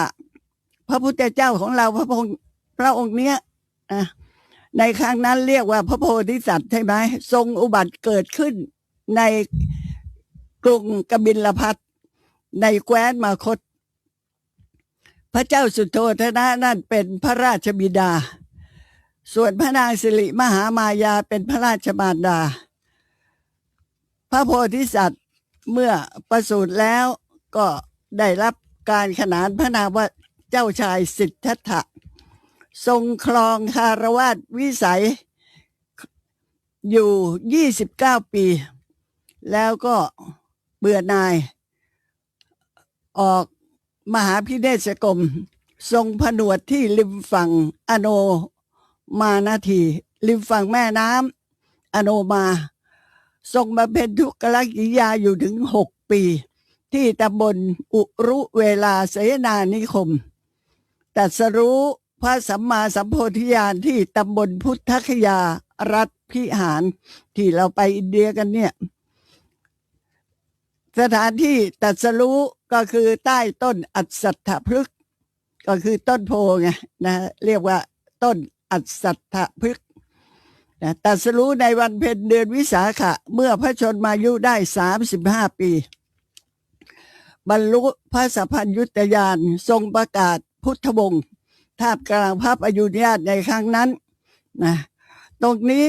พระพุทธเจ้าของเราพระองค์เนี้ยในครั้งนั้นเรียกว่าพระโพธิสัตว์ใช่ไหมทรงอุบัติเกิดขึ้นในกรุงกบิลพัสในแคว้นมคธพระเจ้าสุโธทนะนั่นเป็นพระราชบิดาส่วนพระนางสิริมหามายาเป็นพระราชมารดาพระโพธิสัตว์เมื่อประสูติแล้วก็ได้รับการขนานพระนามว่าเจ้าชายสิทธัตถะทรงครองคารวาสวิสัยอยู่29 ปีแล้วก็เบื่อหน่ายออกมหาพิเนศกรมทรงผนวดที่ริมฝั่งอโนมานาทีริมฝั่งแม่น้ำอโนมาทรงมาเป็นทุกขกิริยาอยู่ถึง6 ปีที่ตำบลอุรุเวลาเสนานิคมตรัสรู้พระสัมมาสัมโพธิญาณที่ตำบลพุทธคยารัฐพิหารที่เราไปอินเดียกันเนี่ยสถานที่ตรัสรู้ก็คือใต้ต้นอัศสัทธพฤกษ์ก็คือต้นโพไงนะเรียกว่าต้นอัศสัทธพฤกษ์ตรัสรู้ในวันเพ็ญเดือนวิสาขะเมื่อพระชนมายุได้35 ปีบรรลุพระสัพพัญญุตญาณทรงประกาศพุทธวงศ์ท่ามกลางพระอยุธยาในครั้งนั้นนะตรงนี้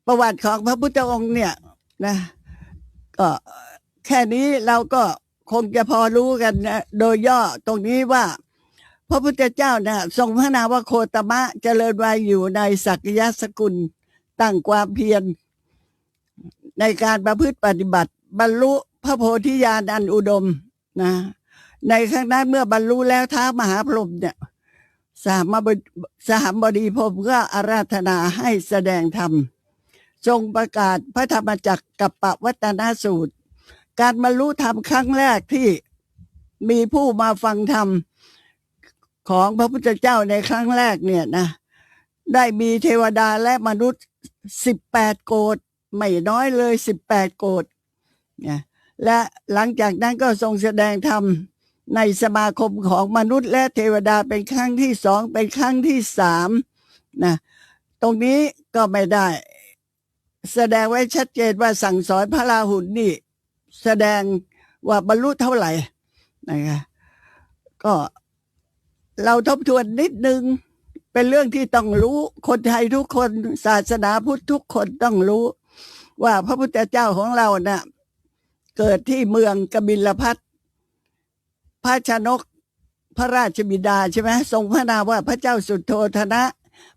ประวัติของพระพุทธองค์เนี่ยนะก็แค่นี้เราก็คงจะพอรู้กันนะโดยย่อตรงนี้ว่าพระพุทธเจ้านะทรงพระนามว่าโคตมะเจริญวัยอยู่ในสักยสกุลตั้งความเพียรในการประพฤติปฏิบัติบรรลุพระโพธิญาณอันอุดมนะในครั้งนั้นเมื่อบรรลุแล้วท้าวมหาพรหมเนี่ยสหบดีพรหมก็อาราธนาให้แสดงธรรมทรงประกาศพระธรรมจักรกัปปวัตตนสูตรการบรรลุธรรมครั้งแรกที่มีผู้มาฟังธรรมของพระพุทธเจ้าในครั้งแรกเนี่ยนะได้มีเทวดาและมนุษย์18 โกฏไม่น้อยเลย18 โกฏเนี่ยและหลังจากนั้นก็ทรงแสดงธรรมในสมาคมของมนุษย์และเทวดาเป็นครั้งที่ 2เป็นครั้งที่ 3นะตรงนี้ก็ไม่ได้แสดงไว้ชัดเจนว่าสั่งสอนพระราหุลนี่แสดงว่าบรรลุเท่าไหร่นะคะก็เราทบทวนนิดนึงเป็นเรื่องที่ต้องรู้คนไทยทุกคนศาสนาพุทธทุกคนต้องรู้ว่าพระพุทธเจ้าของเราน่ะเกิดที่เมืองกบิลพัสพระชนกพระราชบิดาใช่ไหมทรงพระนามว่าพระเจ้าสุโธทนะ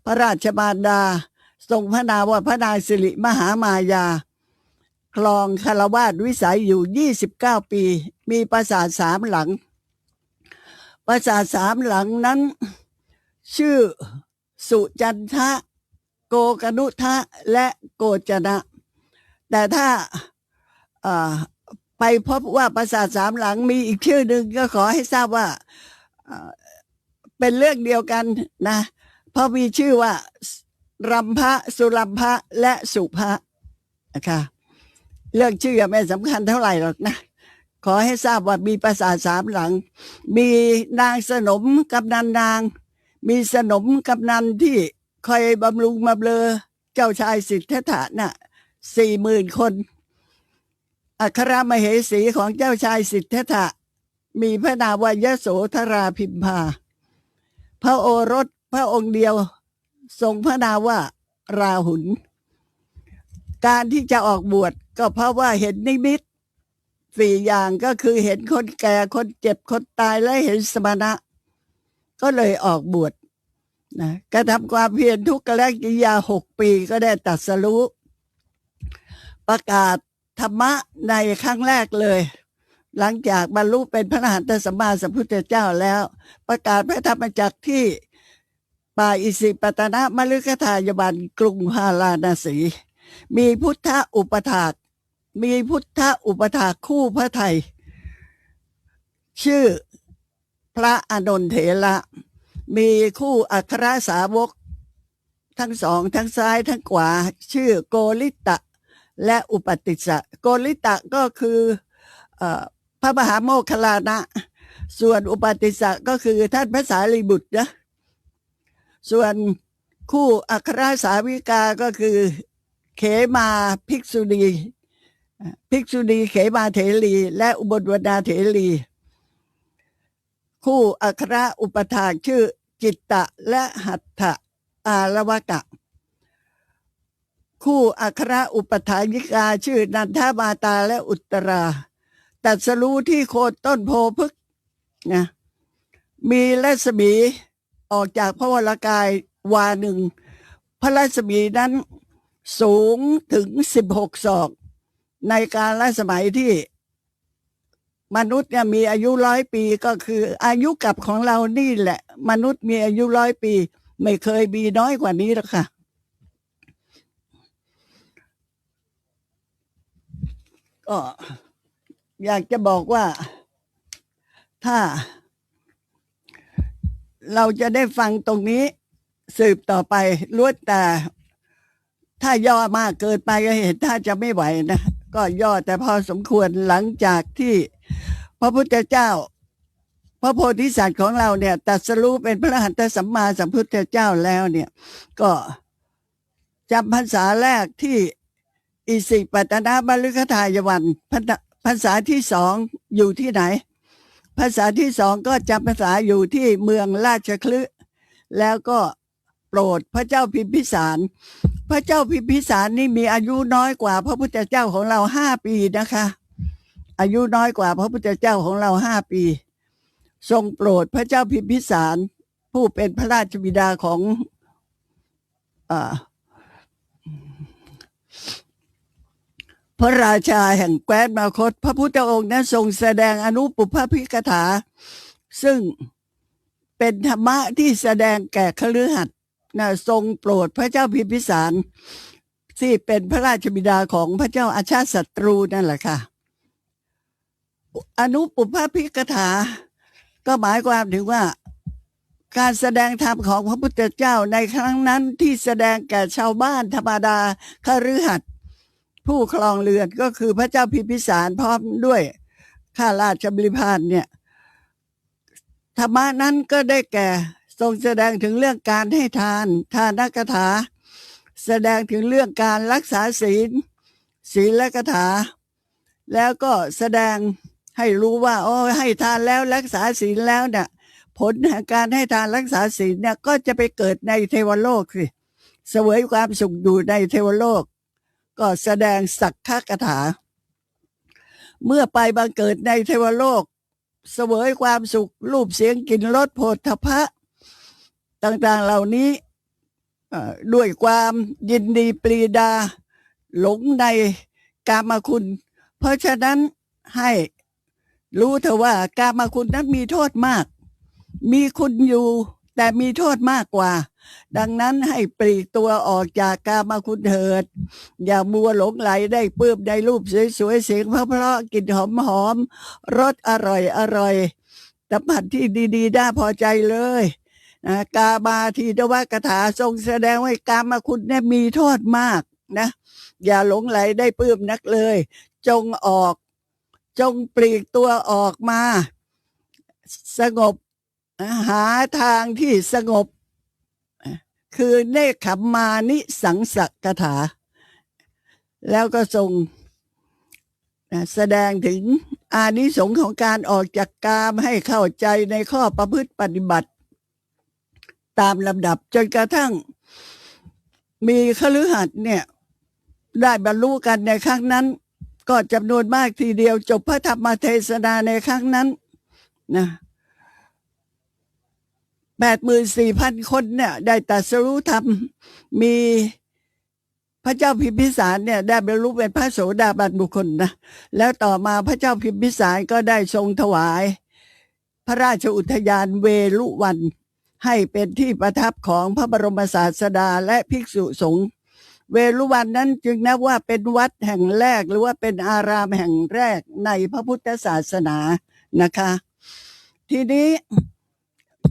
พระราชมารดาทรงพระนามว่าพระนางสิริมหามายาครองคารวาสวิสัยอยู่29 ปีมีปราสาท3 หลังปราสาท3 หลังนั้นชื่อสุจันทะ โกกนุทะและโกจนะ แต่ถ้าไปพบว่าปราสาทสามหลังมีอีกชื่อหนึ่งก็ขอให้ทราบว่าเป็นเรื่องเดียวกันนะเพราะมีชื่อว่ารัมภะสุรัมภะและสุภะนะคะเรื่องชื่อไม่สำคัญเท่าไหร่หรอกนะขอให้ทราบว่ามีปราสาทสามหลังมีนางสนมกำนันนางมีสนมกำนันที่คอยบำรุงบำเรอเจ้าชายสิทธัตถะน่ะ40,000 คนอัครมเหสีของเจ้าชายสิทธัตถะมีพระนามว่ายโสธราพิมพาพระโอรสพระองค์เดียวทรงพระนามว่าราหุลการที่จะออกบวชก็เพราะว่าเห็นนิมิต4 อย่างก็คือเห็นคนแก่คนเจ็บคนตายและเห็นสมณะก็เลยออกบวชนะกระทำความเพียรทุกขกิริยา6 ปีก็ได้ตรัสรู้ประกาศธรรมะในครั้งแรกเลยหลังจากบรรลุเป็นพระอรหันตสัมมาสัมพุทธเจ้าแล้วประกาศพระธรรมจักรที่ป่าอิสิปตนมฤคทายวันกรุงพาราณสีมีพุทธอุปถากคู่พระไทยชื่อพระอานนทเถระมีคู่อัครสาวกทั้งสองทั้งซ้ายทั้งขวาชื่อโกริตะและอุปติสสะโกริตะก็คือพระมหาโมคคัลลานะส่วนอุปติสสะก็คือท่านพระสารีบุตรนะส่วนคู่อัครสาวิกาก็คือเขมาภิกษุณีเขมาเถรีและอุบลวรรณาเถรีคู่อัครอุปถากชื่อจิตตะและหัตถะอารวกะคู่อัครอุปถายิกาชื่อนันทมาตาและอุตราตรัสรู้ที่โคนต้นโพพฤกษ์นะมีรัศมีออกจากพระวรกายวาหนึ่งพระรัศมีนั้นสูงถึง16 ศอกในการละสมัยที่มนุษย์เนี่ยมีอายุ100 ปีก็คืออายุกับของเรานี่แหละมนุษย์มีอายุ100 ปีไม่เคยมีน้อยกว่านี้หรอกค่ะก็อยากจะบอกว่าถ้าเราจะได้ฟังตรงนี้สืบต่อไปล้วนแต่ถ้าย่อมากเกินไปก็เห็นถ้าจะไม่ไหวนะก็ย่อแต่พอสมควรหลังจากที่พระพุทธเจ้าพระโพธิสัตว์ของเราเนี่ยตรัสรู้เป็นพระอรหันตสัมมาสัมพุทธเจ้าแล้วเนี่ยก็จำพรรษาแรกที่อิสิปตนมฤคทายวันพรรษาที่2อยู่ที่ไหนพรรษาที่2ก็จำพรรษาอยู่ที่เมืองราชคฤห์แล้วก็โปรดพระเจ้าพิมพิสารพระเจ้าพิมพิสารนี่มีอายุน้อยกว่าพระพุทธเจ้าของเรา5 ปีนะคะอายุน้อยกว่าพระพุทธเจ้าของเรา5 ปีทรงโปรดพระเจ้าพิมพิสารผู้เป็นพระราชบิดาของพระราชาแห่งแคว้นมาคตพระพุทธองค์นั้นทรงแสดงอนุปุพพภิกถาซึ่งเป็นธรรมะที่แสดงแก่คฤหัสถ์นะทรงโปรดพระเจ้าพิมพิสารที่เป็นพระราชบิดาของพระเจ้าอาชาติศัตรูนั่นแหละค่ะอนุปุพพภิกถาก็หมายความถึงว่าการแสดงธรรมของพระพุทธเจ้าในครั้งนั้นที่แสดงแก่ชาวบ้านธรรมดาคฤหัสถ์ผู้ครองเรือนก็คือพระเจ้าพิมพิสารพร้อมด้วยข้าราชบริพารเนี่ยธรรมะนั้นก็ได้แก่ทรงแสดงถึงเรื่องการให้ทานทานกถาแสดงถึงเรื่องการรักษาศีลกถาแล้วก็แสดงให้รู้ว่าให้ทานแล้วรักษาศีลแล้วเนี่ยผลแห่งการให้ทานรักษาศีลเนี่ยก็จะไปเกิดในเทวโลกสิเสวยความสุขอยู่ในเทวโลกก็แสดงสักขกถาเมื่อไปบังเกิดในเทวโลกเสวยความสุขรูปเสียงกลิ่นรสโผฏฐัพพะต่างๆเหล่านี้ด้วยความยินดีปรีดาหลงในกามคุณเพราะฉะนั้นให้รู้เถอะว่ากามคุณนั้นมีโทษมากมีคุณอยู่ แต่มีโทษมากกว่าดังนั้นให้ปลีกตัวออกจากกามคุณเถิดอย่ามัวหลงไหลได้ปลื้มได้รูปสวยๆเสียงเพราะๆกลิ่นหอมๆรสอร่อยสัมผัสที่ดีๆน่าพอใจเลยกามาทีนวกถาทรงแสดงว่ากามคุณเนี่ยมีโทษมากนะอย่าหลงไหลได้ปลื้มนักเลยจงปลีกตัวออกมาสงบหาทางที่สงบคือเนคขมมานิสังสกถาแล้วก็ทรงแสดงถึงอานิสงส์ของการออกจากกามให้เข้าใจในข้อประพฤติปฏิบัติตามลำดับจนกระทั่งมีคฤหัสถ์เนี่ยได้บรรลุกันในครั้งนั้นก็จำนวนมากทีเดียวจบพระธรรมเทศนาในครั้งนั้นนะ84,000 คนเนี่ยได้ตรัสรู้ธรรมมีพระเจ้าพิมพิสารเนี่ยได้บรรลุเป็นพระโสดาบันบุคคลนะแล้วต่อมาพระเจ้าพิมพิสารก็ได้ทรงถวายพระราชอุทยานเวลุวันให้เป็นที่ประทับของพระบรมศาสดาและภิกษุสงฆ์เวลุวันนั้นจึงนับว่าเป็นวัดแห่งแรกหรือว่าเป็นอารามแห่งแรกในพระพุทธศาสนานะคะทีนี้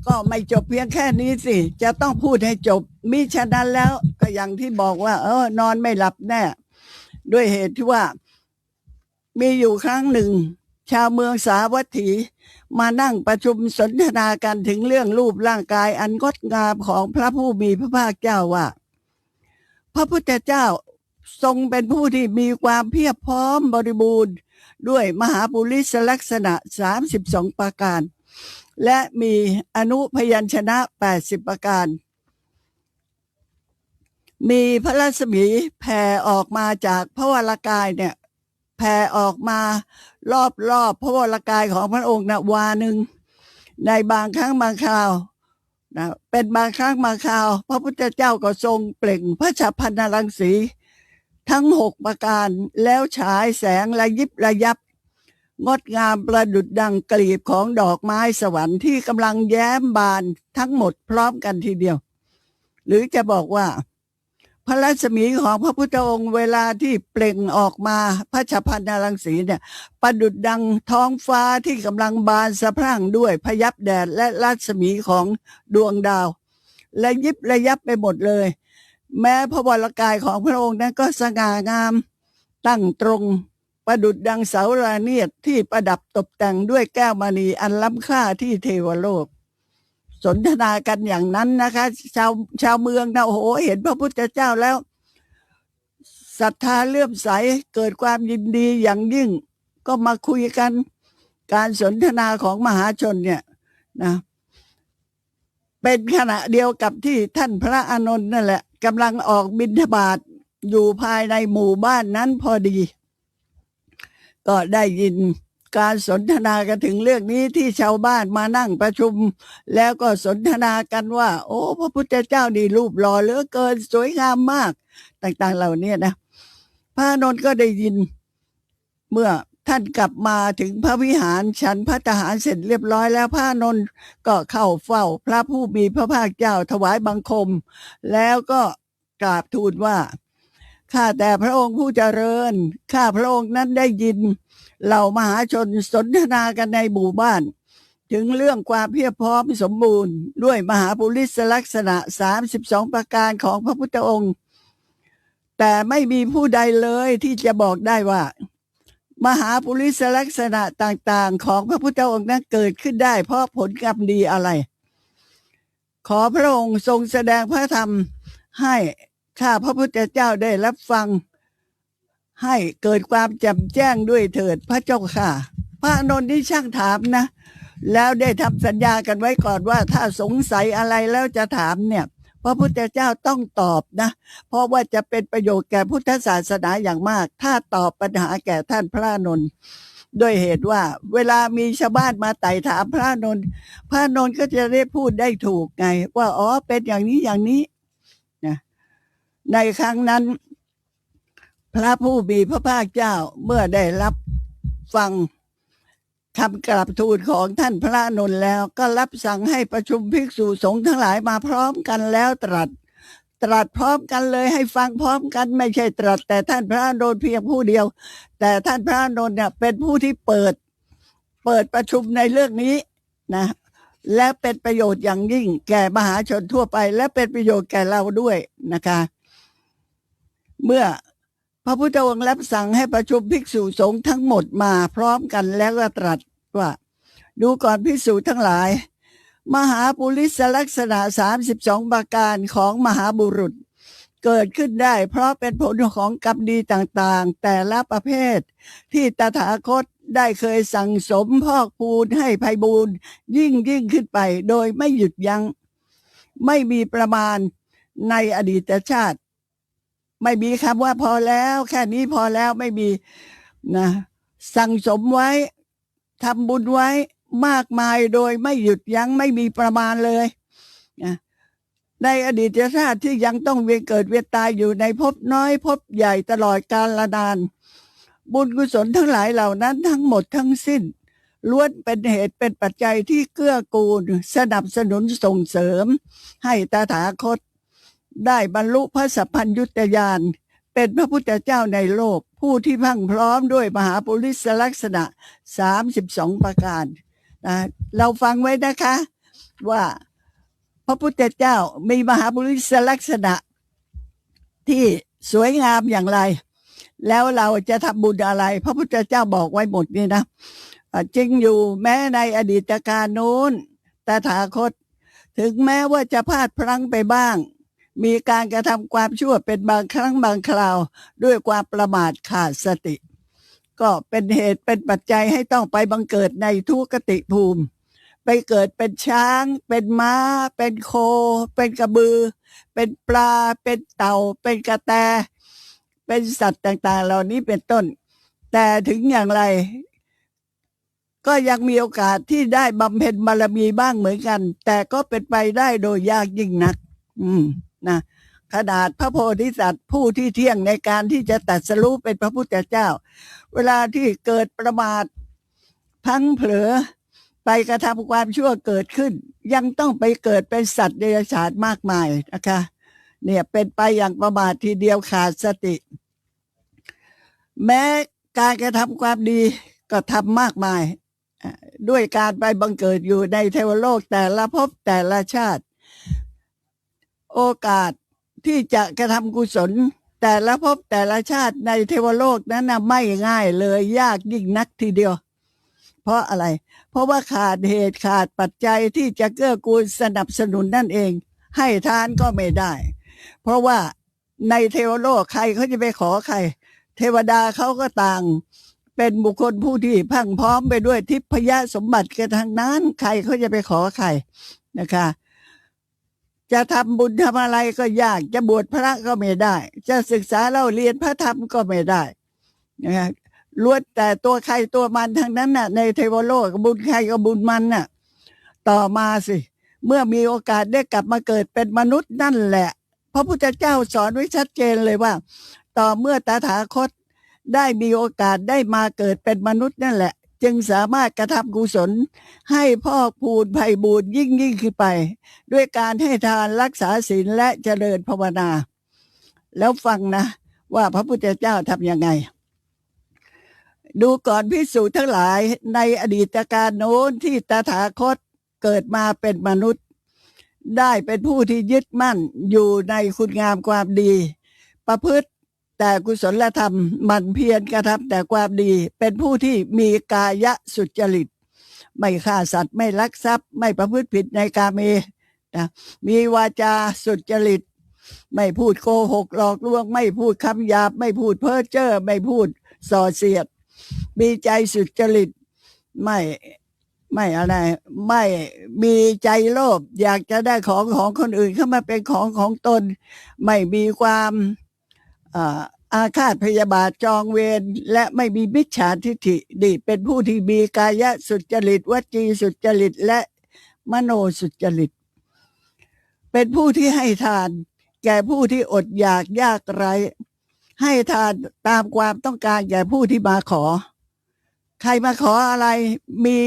ก็ไม่จบเพียงแค่นี้สิจะต้องพูดให้จบมิฉะนั้นแล้วก็อย่างที่บอกว่านอนไม่หลับแน่ด้วยเหตุที่ว่ามีอยู่ครั้งหนึ่งชาวเมืองสาวัตถีมานั่งประชุมสนทนากันถึงเรื่องรูปร่างกายอันงดงามของพระผู้มีพระภาคเจ้าว่าพระพุทธเจ้าทรงเป็นผู้ที่มีความเพียบพร้อมบริบูรณ์ด้วยมหาปุริสลักษณะ32ประการและมีอนุพยัญชนะ80ประการมีพระรัศมีแผ่ออกมาจากพระวรกายเนี่ยแผ่ออกมารอบพระวรกายของพระองค์นะวาหนึ่งในบางครั้งบางคราวนะเป็นบางครั้งบางคราวพระพุทธเจ้าก็ทรงเปล่งพระฉัพพนรังสีทั้ง6ประการแล้วฉายแสงระยิบระยับงดงามประดุจดังกลีบของดอกไม้สวรรค์ที่กำลังแย้มบานทั้งหมดพร้อมกันทีเดียวหรือจะบอกว่าพระรัศมีของพระพุทธองค์เวลาที่เปล่งออกมาพระฉัพพนรังสีเนี่ยประดุจดังท้องฟ้าที่กำลังบานสะพรั่งด้วยพยับแดดและรัศมีของดวงดาวและยิบระยับไปหมดเลยแม้พระวรกายของพระองค์นั้นก็สง่างามตั้งตรงประดุจดังเสาราเนียดที่ประดับตกแต่งด้วยแก้วมณีอันล้ำค่าที่เทวโลกสนทนากันอย่างนั้นนะคะชาวเมืองนะโอ้โหเห็นพระพุทธเจ้าแล้วศรัทธาเลื่อมใสเกิดความยินดีอย่างยิ่งก็มาคุยกันการสนทนาของมหาชนเนี่ยนะเป็นขณะเดียวกับที่ท่านพระอานนท์นั่นแหละกำลังออกบิณฑบาตอยู่ภายในหมู่บ้านนั้นพอดีก็ได้ยินการสนทนากันถึงเรื่องนี้ที่ชาวบ้านมานั่งประชุมแล้วก็สนทนากันว่าโอ้พระพุทธเจ้านี่รูปหล่อเหลือเกินสวยงามมากต่างๆเหล่านี้นะพระอานนท์ก็ได้ยินเมื่อท่านกลับมาถึงพระวิหารฉันภัตตาหารเสร็จเรียบร้อยแล้วพระอานนท์ก็เข้าเฝ้าพระผู้มีพระภาคเจ้าถวายบังคมแล้วก็กราบทูลว่าข้าแต่พระองค์ผู้เจริญข้าพระองค์นั้นได้ยินเหล่ามหาชนสนทนากันในหมู่บ้านถึงเรื่องความเพียบพร้อมสมบูรณ์ด้วยมหาปุริสลักษณะ32ประการของพระพุทธองค์แต่ไม่มีผู้ใดเลยที่จะบอกได้ว่ามหาปุริสลักษณะต่างๆของพระพุทธองค์นั้นเกิดขึ้นได้เพราะผลกรรมดีอะไรขอพระองค์ทรงแสดงพระธรรมให้ข้าพระพุทธเจ้าได้รับฟังให้เกิดความแจ่มแจ้งด้วยเถิดพระเจ้าค่ะพระอานนท์นี่ช่างถามนะแล้วได้ทำสัญญากันไว้ก่อนว่าถ้าสงสัยอะไรแล้วจะถามเนี่ยพระพุทธเจ้าต้องตอบนะเพราะว่าจะเป็นประโยชน์แก่พุทธศาสนาอย่างมากถ้าตอบปัญหาแก่ท่านพระอานนท์ด้วยเหตุว่าเวลามีชาวบ้านมาไต่ถามพระอานนท์พระอานนท์ก็จะได้พูดได้ถูกไงว่าอ๋อเป็นอย่างนี้อย่างนี้นะในครั้งนั้นพระผู้มีพระภาคเจ้าเมื่อได้รับฟัง คำกราบทูลของท่านพระอานนท์แล้วก็รับสั่งให้ประชุมภิกษุสงฆ์ทั้งหลายมาพร้อมกันแล้วตรัสพร้อมกันเลยให้ฟังพร้อมกันไม่ใช่ตรัสแต่ท่านพระอานนท์เพียงผู้เดียวแต่ท่านพระอานนท์เนี่ยเป็นผู้ที่เปิดประชุมในเรื่องนี้นะและเป็นประโยชน์อย่างยิ่งแก่มหาชนทั่วไปและเป็นประโยชน์แก่เราด้วยนะคะเมื่อพระพุทธองค์รับสั่งให้ประชุมภิกษุสงฆ์ทั้งหมดมาพร้อมกันแล้วก็ตรัสว่าดูก่อนภิกษุทั้งหลายมหาปุริสลักษณะ32ประการของมหาบุรุษเกิดขึ้นได้เพราะเป็นผลของกรรมดีต่างๆแต่ละประเภทที่ตถาคตได้เคยสั่งสมพอกพูนให้ไพบูลย์ยิ่งขึ้นไปโดยไม่หยุดยัง้งไม่มีประมาณในอดีตชาติไม่มีคำว่าพอแล้วแค่นี้พอแล้วไม่มีนะสั่งสมไว้ทำบุญไว้มากมายโดยไม่หยุดยั้งไม่มีประมาณเลยนะในอดีตชาติที่ยังต้องเวียนเกิดเวียนตายอยู่ในภพน้อยภพใหญ่ตลอดกาลนานบุญกุศลทั้งหลายเหล่านั้นทั้งหมดทั้งสิ้นล้วนเป็นเหตุเป็นปัจจัยที่เกื้อกูลสนับสนุนส่งเสริมให้ตถาคตได้บรรลุพระสัพพัญญุตญาณเป็นพระพุทธเจ้าในโลกผู้ที่พรั่งพร้อมด้วยมหาปุริสลักษณะ32ประการนะเราฟังไว้นะคะว่าพระพุทธเจ้ามีมหาปุริสลักษณะที่สวยงามอย่างไรแล้วเราจะทำบุญอะไรพระพุทธเจ้าบอกไว้หมดนี่นะจริงอยู่แม้ในอดีตการโน้นตถาคตถึงแม้ว่าจะพลาดพลั้งไปบ้างมีการกระทำความชั่วเป็นบางครั้งบางคราวด้วยความประมาทขาดสติก็เป็นเหตุเป็นปัจจัยให้ต้องไปบังเกิดในทุกติภูมิไปเกิดเป็นช้างเป็นม้าเป็นโคเป็นกระบือเป็นปลาเป็นเต่าเป็นกระแตเป็นสัตว์ต่างๆเหล่านี้เป็นต้นแต่ถึงอย่างไรก็ยังมีโอกาสที่ได้บำเพ็ญบารมีบ้างเหมือนกันแต่ก็เป็นไปได้โดยยากยิ่งนักนะขนาดพระโพธิสัตว์ผู้ที่เที่ยงในการที่จะตรัสรู้เป็นพระพุทธเจ้าเวลาที่เกิดประมาทพลั้งเผลอไปกระทำความชั่วเกิดขึ้นยังต้องไปเกิดเป็นสัตว์เดรัจฉานมากมายนะคะเนี่ยเป็นไปอย่างประมาททีเดียวขาดสติแม้การกระทำความดีก็ทำมากมายด้วยการไปบังเกิดอยู่ในเทวโลกแต่ละภพแต่ละชาติโอกาสที่จะกระทำกุศลแต่ละภพแต่ละชาติในเทวโลกนั้นนะไม่ง่ายเลยยากยิ่งนักทีเดียวเพราะอะไรเพราะว่าขาดเหตุขาดปัจจัยที่จะเกื้อกูลสนับสนุนนั่นเองให้ทานก็ไม่ได้เพราะว่าในเทวโลกใครเขาจะไปขอใครเทวดาเขาก็ต่างเป็นบุคคลผู้ที่พรั่งพร้อมไปด้วยทิพยสมบัติกันทางนั้นใครเขาจะไปขอใครนะคะจะทำบุญทำอะไรก็ยากจะบวชพระก็ไม่ได้จะศึกษาเล่าเรียนพระธรรมก็ไม่ได้นะล้วนแต่ตัวใครตัวมันทั้งนั้นน่ะในเทวโลกบุญใครก็บุญมันน่ะต่อมาสิเมื่อมีโอกาสได้กลับมาเกิดเป็นมนุษย์นั่นแหละพระพุทธเจ้าสอนไว้ชัดเจนเลยว่าต่อเมื่อตถาคตได้มีโอกาสได้มาเกิดเป็นมนุษย์นั่นแหละจึงสามารถกระทำกุศลให้พอกพูนไพบูลย์ยิ่งขึ้นไปด้วยการให้ทานรักษาศีลและเจริญภาวนาแล้วฟังนะว่าพระพุทธเจ้าทำยังไงดูก่อนภิกษุทั้งหลายในอดีตการโน้นที่ตถาคตเกิดมาเป็นมนุษย์ได้เป็นผู้ที่ยึดมั่นอยู่ในคุณงามความดีประพฤติแต่กุศลธรรมมันเพียรกระทำแต่ความดีเป็นผู้ที่มีกายสุจริตไม่ฆ่าสัตว์ไม่ลักทรัพย์ไม่ประพฤติผิดในกาเมนะมีวาจาสุจริตไม่พูดโกหกหลอกลวงไม่พูดคำหยาบไม่พูดเพ้อเจ้อไม่พูดส่อเสียดมีใจสุจริตไม่อะไรไม่มีใจโลภอยากจะได้ของคนอื่นเข้ามาเป็นของตนไม่มีความอาฆาตพยาบาทจองเวรและไม่มีมิจฉาทิฐินี่เป็นผู้ที่มีกายสุจริตวจีสุจริตและมโนสุจริตเป็นผู้ที่ให้ทานแก่ผู้ที่อดอยากยากไร้ให้ทานตามความต้องการแก่ผู้ที่มาขอ ใครมาขออะไรมี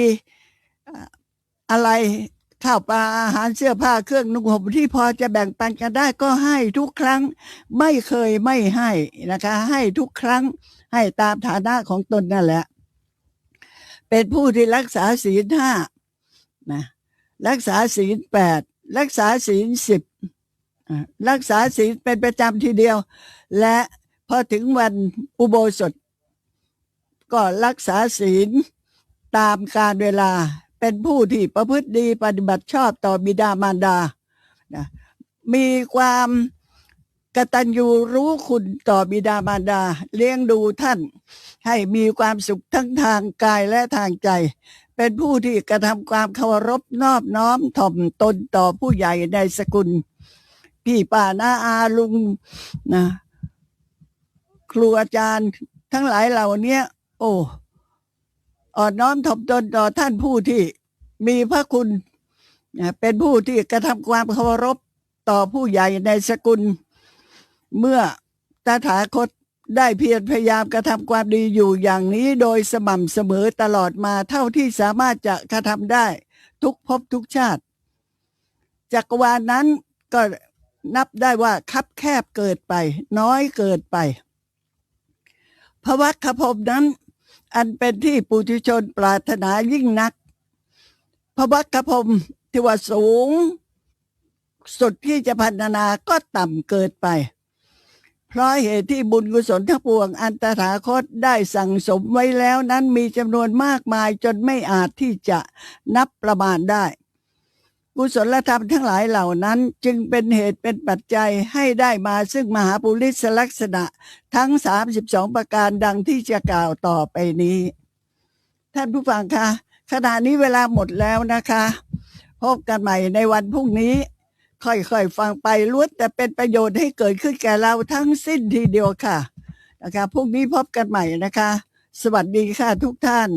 อะไรข้าวปลาอาหารเสื้อผ้าเครื่องนุ่งห่มที่พอจะแบ่งปันกันได้ก็ให้ทุกครั้งไม่เคยไม่ให้นะคะให้ทุกครั้งให้ตามฐานะของตนนั่นแหละเป็นผู้ที่รักษาศีล 5นะรักษาศีล 8รักษาศีล 10รักษาศีลเป็นประจำทีเดียวและพอถึงวันอุโบสถก็รักษาศีลตามกาลเวลาเป็นผู้ที่ประพฤติดีปฏิบัติชอบต่อบิดามารดานะมีความกตัญญูรู้คุณต่อบิดามารดาเลี้ยงดูท่านให้มีความสุขทั้งทางกายและทางใจเป็นผู้ที่กระทำความเคารพนอบน้อมถ่อมตนต่อผู้ใหญ่ในสกุลพี่ป้าน้าอาลุงนะครูอาจารย์ทั้งหลายเหล่านี้อ่อนน้อมถ่อมตนต่อท่านผู้ที่มีพระคุณเป็นผู้ที่กระทำความเคารพต่อผู้ใหญ่ในสกุลเมื่อตถาคตได้เพียรพยายามกระทำความดีอยู่อย่างนี้โดยสม่ำเสมอตลอดมาเท่าที่สามารถจะกระทำได้ทุกภพทุกชาติจักรวาลนั้นก็นับได้ว่าคับแคบเกิดไปน้อยเกิดไปภวัคภพนั้นอันเป็นที่ปุถุชนปรารถนายิ่งนักภวัคภพที่ว่าสูงสุดที่จะพัฒนาก็ต่ำเกิดไปเพราะเหตุที่บุญกุศลทั้งปวงอันตถาคตได้สั่งสมไว้แล้วนั้นมีจำนวนมากมายจนไม่อาจที่จะนับประมาณได้กุศลธรรมทั้งหลายเหล่านั้นจึงเป็นเหตุเป็นปัจจัยให้ได้มาซึ่งมหาปุริสลักษณะทั้ง32ประการดังที่จะกล่าวต่อไปนี้ท่านผู้ฟังคะขณะนี้เวลาหมดแล้วนะคะพบกันใหม่ในวันพรุ่งนี้ค่อยๆฟังไปล้วนแต่เป็นประโยชน์ให้เกิดขึ้นแก่เราทั้งสิ้นทีเดียวค่ะนะคะพรุ่งนี้พบกันใหม่นะคะสวัสดีค่ะทุกท่าน